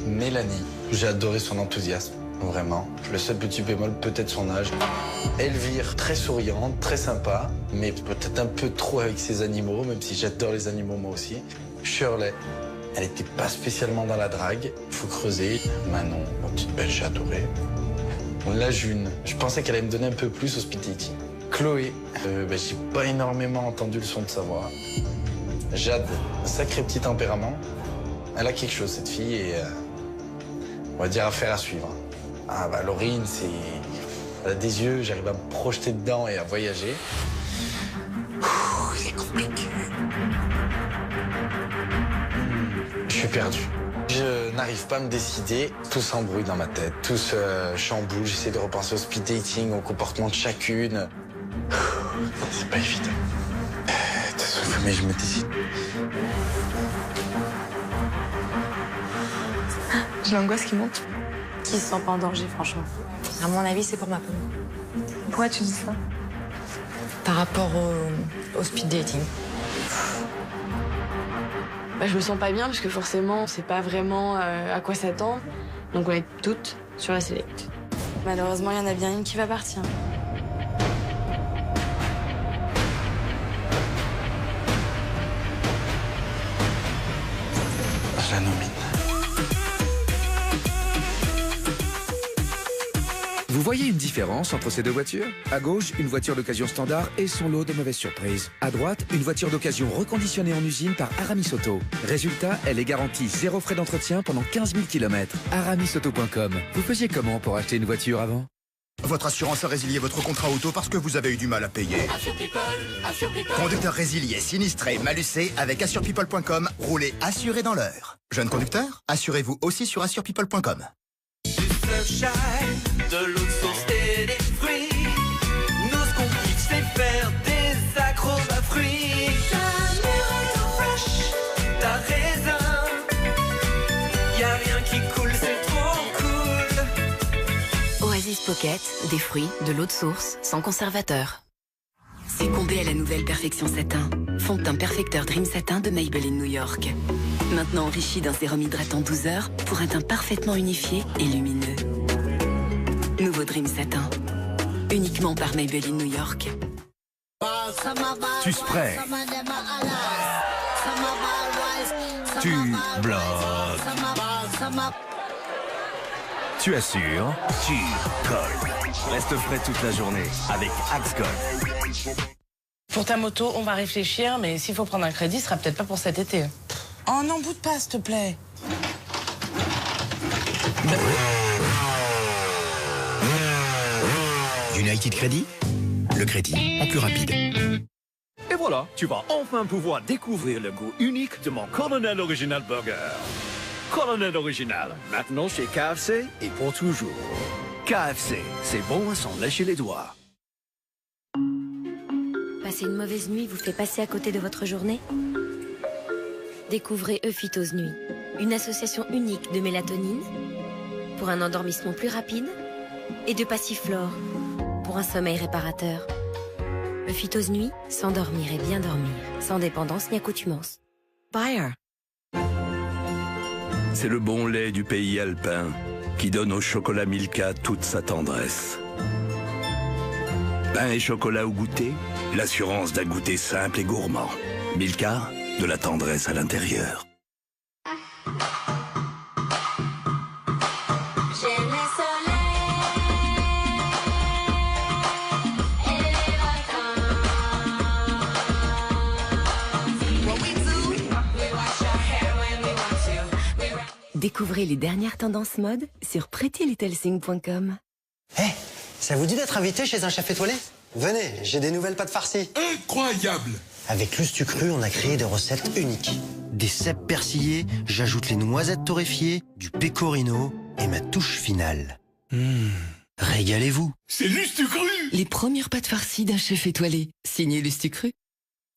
Mélanie, j'ai adoré son enthousiasme, vraiment. Le seul petit bémol, peut-être son âge. Elvire, très souriante, très sympa, mais peut-être un peu trop avec ses animaux, même si j'adore les animaux moi aussi. Shirley, elle n'était pas spécialement dans la drague, il faut creuser. Manon, ma petite belle, j'ai adoré. La June, je pensais qu'elle allait me donner un peu plus au speed dating. Chloé, j'ai pas énormément entendu le son de sa voix. Jade, sacré petit tempérament. Elle a quelque chose, cette fille, et on va dire affaire à suivre. Ah bah Laurine, elle a des yeux, j'arrive à me projeter dedans et à voyager. C'est compliqué. Je suis perdu. Je n'arrive pas à me décider. Tout s'embrouille dans ma tête, tout se chamboule. J'essaie de repenser au speed dating, au comportement de chacune. C'est pas évident. Mais je me décide. J'ai l'angoisse qui monte. Qui se sent pas en danger, franchement. À mon avis, c'est pour ma peau. Pourquoi tu dis ça? Par rapport au speed dating. Bah, je me sens pas bien parce que forcément, on sait pas vraiment à quoi s'attendre. Donc on est toutes sur la select. Malheureusement, il y en a bien une qui va partir. Je la nomine. Vous voyez une différence entre ces deux voitures? À gauche, une voiture d'occasion standard et son lot de mauvaises surprises. À droite, une voiture d'occasion reconditionnée en usine par Aramis Auto. Résultat, elle est garantie 0 frais d'entretien pendant 15 000 km. AramisAuto.com. Vous faisiez comment pour acheter une voiture avant? Votre assurance a résilié votre contrat auto parce que vous avez eu du mal à payer. Conducteur résilié, sinistré, malucé, avec AssurePeople.com, roulez assuré dans l'heure. Jeune conducteur, assurez-vous aussi sur AssurePeople.com. De l'eau de source et des fruits. Nous, ce qu'on kiffe, c'est faire des accros à fruits. Ta mûre fraîche, ta raisin. Y'a rien qui coule, c'est trop cool. Oasis Pocket, des fruits, de l'eau de source, sans conservateur. Succombez à la nouvelle perfection satin. Fond de teint perfecteur Dream Satin de Maybelline New York. Maintenant enrichi d'un sérum hydratant 12 heures pour un teint parfaitement unifié et lumineux. Nouveau Dream Satin. Uniquement par Maybelline New York. Tu sprays. Tu bloques. Tu assures. Tu colles. Reste frais toute la journée avec Axcol. Pour ta moto, on va réfléchir, mais s'il faut prendre un crédit, ce sera peut-être pas pour cet été. Oh, n'en boude pas, s'il te plaît. United Credit, le crédit en plus rapide. Et voilà, tu vas enfin pouvoir découvrir le goût unique de mon Colonel Original Burger. Colonel Original, maintenant chez KFC et pour toujours. KFC, c'est bon à s'en lécher les doigts. Passer une mauvaise nuit vous fait passer à côté de votre journée? Découvrez Euphytose Nuit, une association unique de mélatonine pour un endormissement plus rapide et de Passiflore pour un sommeil réparateur. Euphytose Nuit, s'endormir et bien dormir, sans dépendance ni accoutumance. Bayer. C'est le bon lait du pays alpin qui donne au chocolat Milka toute sa tendresse. Pain et chocolat au goûter, l'assurance d'un goûter simple et gourmand. Milka, de la tendresse à l'intérieur. Découvrez les dernières tendances mode sur prettylittlething.com. Hé, ça vous dit d'être invité chez un chef étoilé? Venez, j'ai des nouvelles pâtes farcies. Incroyable! Avec l'Ustucru, on a créé des recettes uniques. Des cèpes persillés, j'ajoute les noisettes torréfiées, du pecorino et ma touche finale. Régalez-vous. C'est l'Ustucru! Les premières pâtes farcies d'un chef étoilé. Signé l'Ustucru.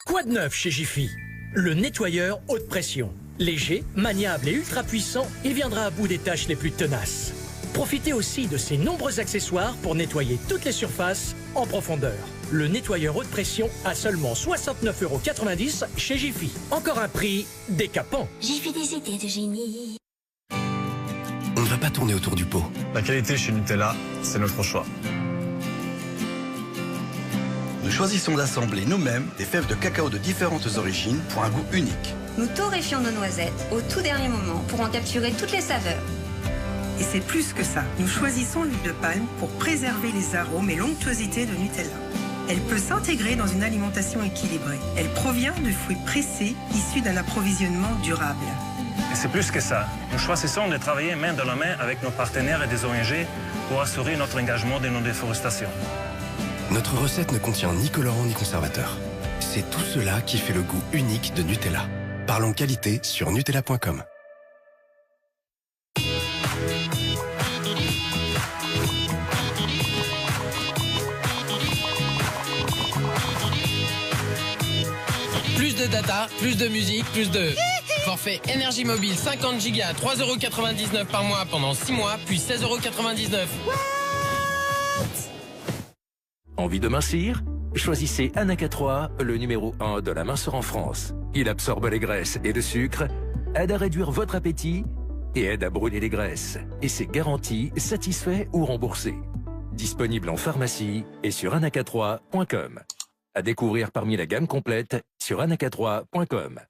Quoi de neuf chez Jiffy? Le nettoyeur haute pression. Léger, maniable et ultra puissant, il viendra à bout des tâches les plus tenaces. Profitez aussi de ses nombreux accessoires pour nettoyer toutes les surfaces en profondeur. Le nettoyeur haute pression à seulement 69,90 € chez Jiffy. Encore un prix décapant. Jiffy, des idées de génie. On ne va pas tourner autour du pot. La qualité chez Nutella, c'est notre choix. Nous choisissons d'assembler nous-mêmes des fèves de cacao de différentes origines pour un goût unique. Nous torréfions nos noisettes au tout dernier moment pour en capturer toutes les saveurs. Et c'est plus que ça. Nous choisissons l'huile de palme pour préserver les arômes et l'onctuosité de Nutella. Elle peut s'intégrer dans une alimentation équilibrée. Elle provient de fruits pressés issus d'un approvisionnement durable. Et c'est plus que ça. Nous choisissons de travailler main dans la main avec nos partenaires et des ONG pour assurer notre engagement de non-déforestation. Notre recette ne contient ni colorant ni conservateur. C'est tout cela qui fait le goût unique de Nutella. Parlons qualité sur Nutella.com. Plus de data, plus de musique, plus de... Forfait énergie mobile 50 Go à 3,99 € par mois pendant 6 mois, puis 16,99 €. Envie de mincir? Choisissez Anaca 3, le numéro 1 de la minceur en France. Il absorbe les graisses et le sucre, aide à réduire votre appétit et aide à brûler les graisses. Et c'est garanti, satisfait ou remboursé. Disponible en pharmacie et sur anaca3.com. À découvrir parmi la gamme complète sur anaca3.com.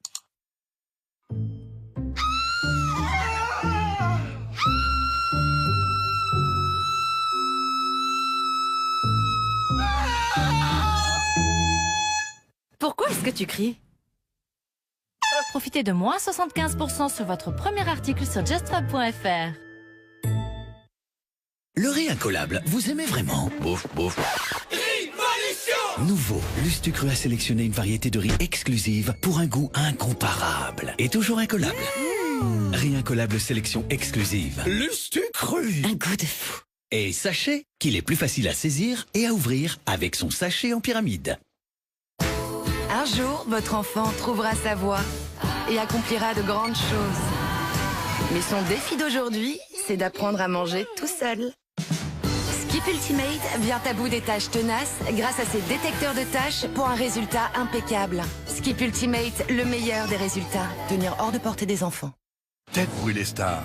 Qu'est-ce que tu cries? Profitez de moins 75% sur votre premier article sur justfab.fr. Le riz incollable, vous aimez vraiment? Bouf, bouf. Révolution! Nouveau, Lustucru a sélectionné une variété de riz exclusive pour un goût incomparable. Et toujours incollable. Riz incollable sélection exclusive. Lustucru! Un goût de fou. Et sachez qu'il est plus facile à saisir et à ouvrir avec son sachet en pyramide. Un jour, votre enfant trouvera sa voie et accomplira de grandes choses. Mais son défi d'aujourd'hui, c'est d'apprendre à manger tout seul. Skip Ultimate vient à bout des tâches tenaces grâce à ses détecteurs de tâches pour un résultat impeccable. Skip Ultimate, le meilleur des résultats. Tenir hors de portée des enfants. Tête brûlée star,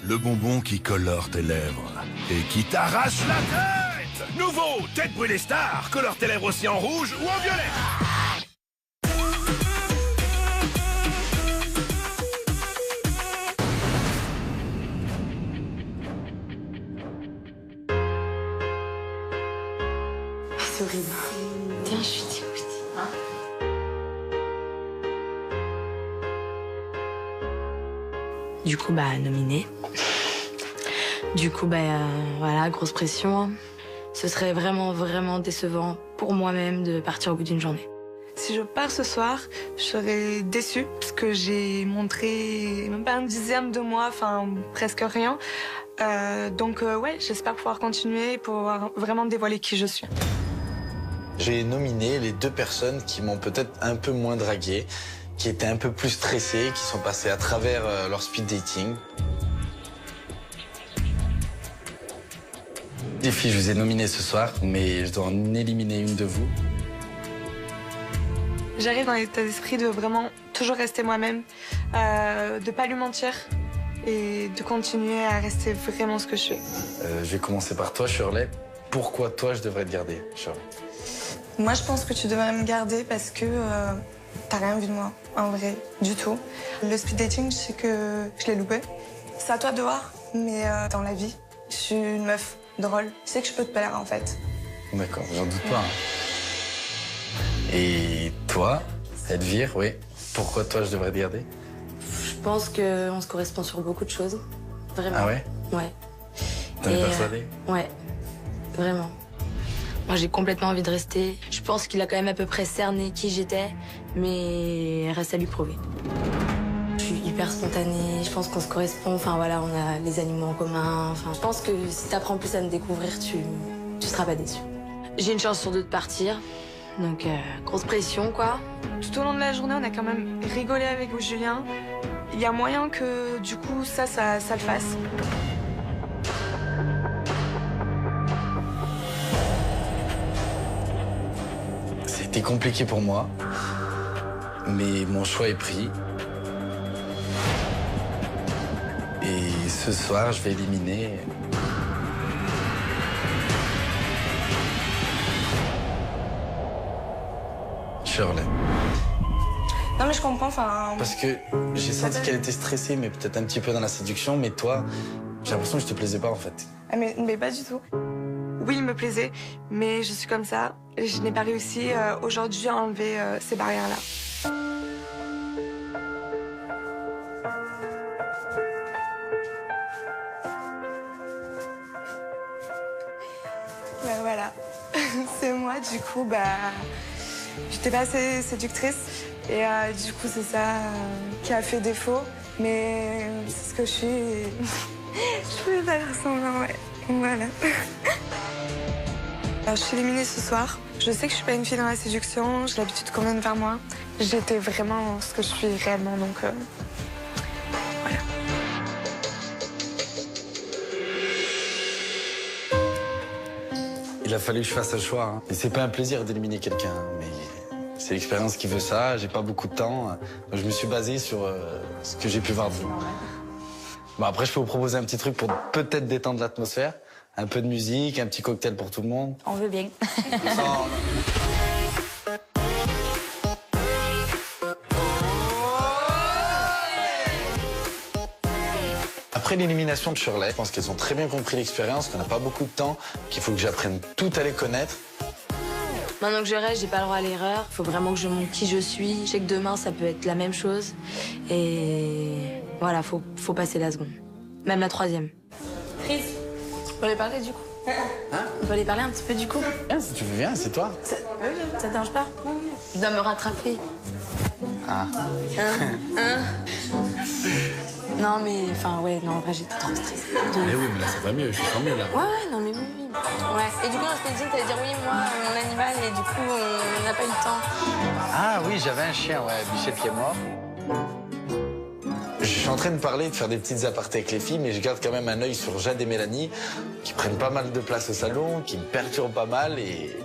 le bonbon qui colore tes lèvres et qui t'arrache la tête. Nouveau, Tête brûlée star, colore tes lèvres aussi en rouge ou en violet. C'est horrible. Tiens, je suis dégoûtée. Du coup, nominée. Du coup, voilà, grosse pression. Ce serait vraiment, vraiment décevant pour moi-même de partir au bout d'une journée. Si je pars ce soir, je serais déçue parce que j'ai montré même pas un dixième de moi, enfin presque rien. Donc ouais, j'espère pouvoir continuer pour pouvoir vraiment dévoiler qui je suis. J'ai nominé les 2 personnes qui m'ont peut-être un peu moins dragué, qui étaient un peu plus stressées, qui sont passées à travers leur speed dating. Les filles, je vous ai nominées ce soir, mais je dois en éliminer une de vous. J'arrive dans l'état d'esprit de vraiment toujours rester moi-même, de pas lui mentir et de continuer à rester vraiment ce que je suis. Je vais commencer par toi, Shirley. Pourquoi toi, je devrais te garder, Shirley? Moi, je pense que tu devrais me garder parce que t'as rien vu de moi, en vrai, du tout. Le speed dating, je sais que je l'ai loupé. C'est à toi de voir, mais dans la vie, je suis une meuf drôle. Je sais que je peux te plaire, en fait. D'accord, j'en doute pas. Et toi, Elvire, oui. Pourquoi toi, je devrais te garder? Je pense qu'on se correspond sur beaucoup de choses. Vraiment. Ah ouais? Ouais. T'en es persuadée? Ouais, vraiment. Moi, j'ai complètement envie de rester. Je pense qu'il a quand même à peu près cerné qui j'étais, mais il reste à lui prouver. Je suis hyper spontanée, je pense qu'on se correspond. Enfin voilà, on a les animaux en commun. Enfin, je pense que si t'apprends plus à me découvrir, tu seras pas déçu. J'ai une chance sur 2 de partir. Donc, grosse pression, quoi. Tout au long de la journée, on a quand même rigolé avec Julien. Il y a moyen que, du coup, ça le fasse. C'était compliqué pour moi, mais mon choix est pris. Et ce soir, je vais éliminer... Shirley. Non mais je comprends, enfin... Parce que j'ai senti qu'elle était stressée, mais peut-être un petit peu dans la séduction, mais toi, j'ai l'impression que je te plaisais pas en fait. Ah, mais pas du tout. Oui, il me plaisait, mais je suis comme ça. Je n'ai pas réussi aujourd'hui à enlever ces barrières-là. Voilà, c'est moi, du coup, j'étais pas assez séductrice. Et du coup, c'est ça qui a fait défaut. Mais c'est ce que je suis. Et... je pouvais pas faire semblant, ouais. Voilà. Alors, je suis éliminée ce soir. Je sais que je suis pas une fille dans la séduction. J'ai l'habitude qu'on vienne vers moi. J'étais vraiment ce que je suis réellement, donc voilà. Il a fallu que je fasse un choix. Hein. Et c'est pas un plaisir d'éliminer quelqu'un, mais c'est l'expérience qui veut ça. J'ai pas beaucoup de temps, donc je me suis basé sur ce que j'ai pu voir de vous. Bon, après, je peux vous proposer un petit truc pour peut-être détendre l'atmosphère. Un peu de musique, un petit cocktail pour tout le monde. On veut bien. Après l'élimination de Shirley, je pense qu'elles ont très bien compris l'expérience, qu'on n'a pas beaucoup de temps, qu'il faut que j'apprenne tout à les connaître. Maintenant que je reste, j'ai pas le droit à l'erreur. Il faut vraiment que je montre qui je suis. Je sais que demain, ça peut être la même chose. Et voilà, faut passer la seconde. Même la troisième. Chris, on peut aller parler du coup. On peut aller parler un petit peu du coup. Si tu veux, viens, c'est toi. Ça te dérange pas? Je dois me rattraper. Ah. Non, mais enfin, ouais, non, en vrai, j'étais trop stressée. Mais oui, mais là, ça va mieux, je sens mieux là. Ouais, non, mais oui. Ouais. Et du coup, on s'était dit, t'allais dire oui, moi, mon animal, et du coup, on n'a pas eu le temps. Ah oui, j'avais un chien, ouais, Michel qui est mort. Je suis en train de parler, de faire des petites apartés avec les filles, mais je garde quand même un œil sur Jade et Mélanie, qui prennent pas mal de place au salon, qui me perturbent pas mal et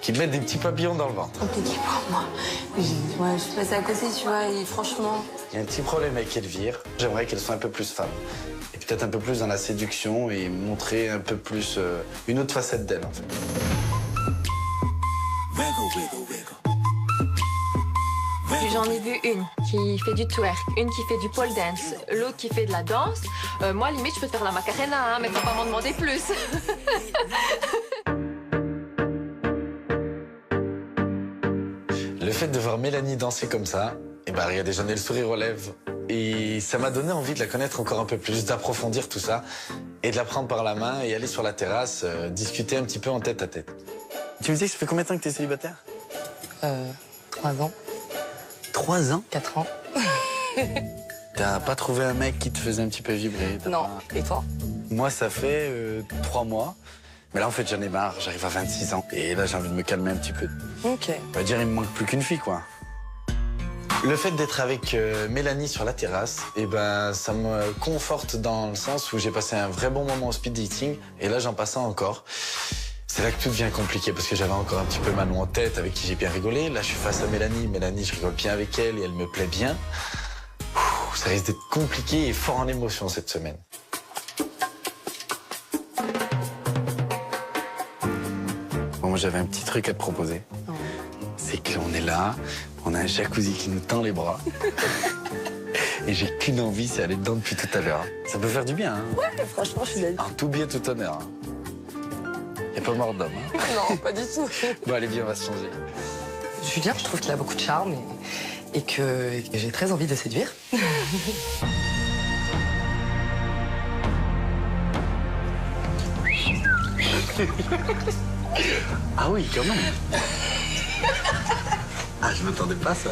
qui me mettent des petits papillons dans le ventre. Compliqué pour moi. Ouais, je suis passée à côté, tu vois, et franchement... Il y a un petit problème avec Elvire. J'aimerais qu'elle soit un peu plus femme. Et peut-être un peu plus dans la séduction et montrer un peu plus une autre facette d'elle, en fait. J'en ai vu une qui fait du twerk, une qui fait du pole dance, l'autre qui fait de la danse. Moi, limite, je peux faire la macarena, hein, mais faut pas m'en demander plus. Le fait de voir Mélanie danser comme ça, et bah regardez, j'en ai le sourire aux lèvres. Et ça m'a donné envie de la connaître encore un peu plus, d'approfondir tout ça, et de la prendre par la main et aller sur la terrasse, discuter un petit peu en tête à tête. Tu me disais que ça fait combien de temps que t'es célibataire? 3 ans. 3 ans? 4 ans. T'as pas trouvé un mec qui te faisait un petit peu vibrer? Non. Et toi? Moi, ça fait 3 mois. Mais là, en fait, j'en ai marre. J'arrive à 26 ans. Et là, j'ai envie de me calmer un petit peu. Ok. On va dire, il me manque plus qu'une fille, quoi. Le fait d'être avec Mélanie sur la terrasse, eh ben, ça me conforte dans le sens où j'ai passé un vrai bon moment au speed dating. Et là, j'en passe un encore. C'est là que tout devient compliqué parce que j'avais encore un petit peu Manon en tête avec qui j'ai bien rigolé. Là, je suis face à Mélanie. Mélanie, je rigole bien avec elle et elle me plaît bien. Ça risque d'être compliqué et fort en émotion cette semaine. Bon, moi, j'avais un petit truc à te proposer. Oh. C'est qu'on est là, on a un jacuzzi qui nous tend les bras. Et j'ai qu'une envie, c'est aller dedans depuis tout à l'heure. Ça peut faire du bien, hein? Ouais, franchement, je suis d'accord. En tout bien, tout honneur. Hein. Y a pas mort d'homme, hein? Non, pas du tout. Bon, allez, viens, on va se changer. Julien, je trouve qu'il a beaucoup de charme et que j'ai très envie de le séduire. Ah oui, quand même. Ah, je m'attendais pas à ça.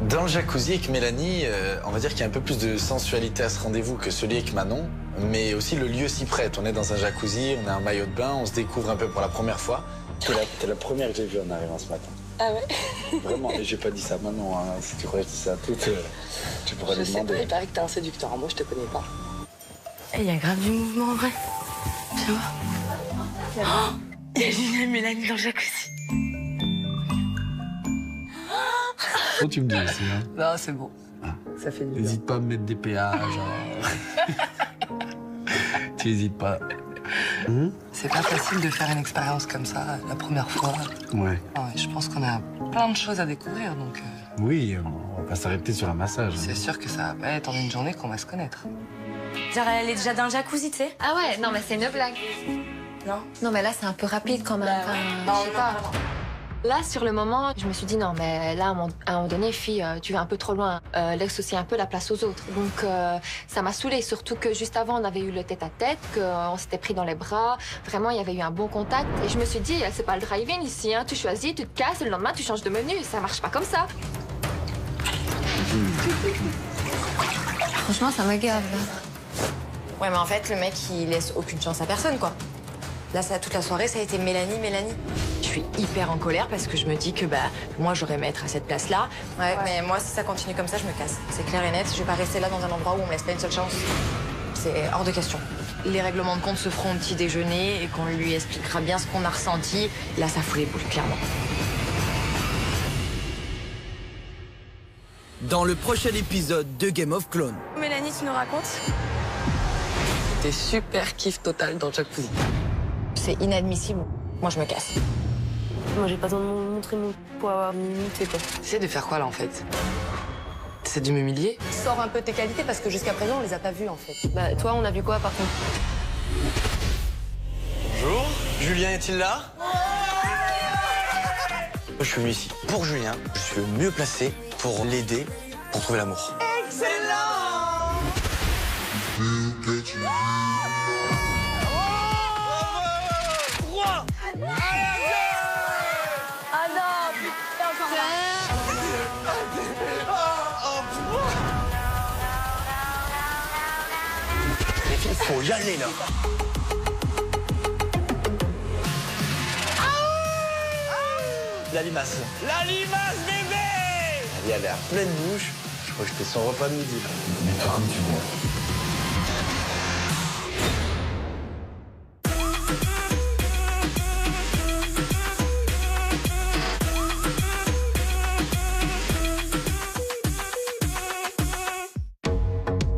Dans le jacuzzi avec Mélanie, on va dire qu'il y a un peu plus de sensualité à ce rendez-vous que celui avec Manon, mais aussi le lieu s'y prête. On est dans un jacuzzi, on a un maillot de bain, on se découvre un peu pour la première fois. T'es la première que j'ai vue en arrivant ce matin. Ah ouais? Vraiment, et j'ai pas dit ça à Manon, hein. Si tu croyais que je dis ça à toutes, tu pourrais lui demander. Je sais pas, il paraît que t'es un séducteur. Moi, je te connais pas. Il y a grave du mouvement en vrai. Tu vois? Il y a Julien et Mélanie dans le jacuzzi. Faut que tu me dis aussi, hein. Non, c'est bon. Ah. Ça fait du bien. N'hésite pas à me mettre des péages. Tu hésites pas. C'est pas facile de faire une expérience comme ça la première fois. Ouais. Ouais, je pense qu'on a plein de choses à découvrir, donc... Oui, on va pas s'arrêter sur un massage. C'est sûr que ça va pas être en une journée qu'on va se connaître. Genre, elle est déjà dans le jacuzzi, tu sais? Ah ouais, non, mais c'est une blague. Non? Non, mais là, c'est un peu rapide quand même. Enfin, non, je sais pas. Là, sur le moment, je me suis dit, non, mais là, à un moment donné, fille, tu vas un peu trop loin. Laisse aussi un peu la place aux autres. Donc, ça m'a saoulée, surtout que juste avant, on avait eu le tête-à-tête, qu'on s'était pris dans les bras. Vraiment, il y avait eu un bon contact. Et je me suis dit, c'est pas le drive-in ici, hein. Tu choisis, tu te casses, et le lendemain, tu changes de menu. Ça marche pas comme ça. Franchement, ça m'agave. Ouais, mais en fait, le mec, il laisse aucune chance à personne, quoi. Là, toute la soirée, ça a été Mélanie. Je suis hyper en colère parce que je me dis que moi, j'aurais aimé être à cette place-là. Ouais, mais moi, si ça continue comme ça, je me casse. C'est clair et net. Je vais pas rester là dans un endroit où on me laisse pas une seule chance. C'est hors de question. Les règlements de compte se feront au petit déjeuner et qu'on lui expliquera bien ce qu'on a ressenti. Là, ça fout les boules, clairement. Dans le prochain épisode de Game of Clones. Mélanie, tu nous racontes? C'était super kiff total dans le jacuzzi. C'est inadmissible. Moi, je me casse. Moi, j'ai pas besoin de montrer mon poids limité, quoi. T'essaies de faire quoi, là, en fait? T'essaies de m'humilier? Sors un peu tes qualités parce que jusqu'à présent, on les a pas vues, en fait. Bah, toi, on a vu quoi, par contre? Bonjour, Julien est-il là? Je suis venu ici pour Julien. Je suis le mieux placé pour l'aider, pour trouver l'amour. Excellent! 3! Ah non, putain, Les filles, faut y aller là. La limace. La limace, bébé! Elle a l'air pleine bouche. Je crois que c'était son repas de midi. Mets-toi comme tu veux.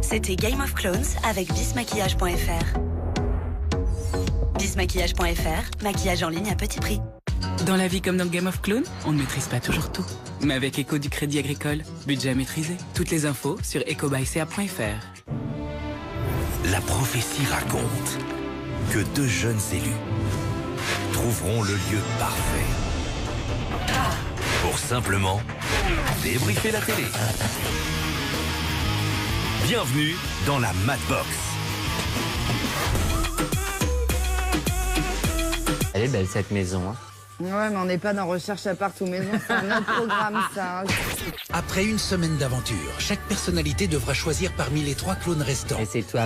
C'était Game of Clones avec bismaquillage.fr. Bismaquillage.fr, maquillage en ligne à petit prix. Dans la vie comme dans Game of Clones, on ne maîtrise pas toujours tout. Mais avec Eco du Crédit Agricole, budget maîtrisé. Toutes les infos sur ecobyca.fr. La prophétie raconte que 2 jeunes élus trouveront le lieu parfait pour simplement débriefer la télé. Bienvenue dans la Madbox. Elle est belle cette maison. Hein. Ouais, mais on n'est pas dans Recherche appart ou maison, c'est un autre programme, ça. Après une semaine d'aventure, chaque personnalité devra choisir parmi les 3 clones restants. Et c'est toi,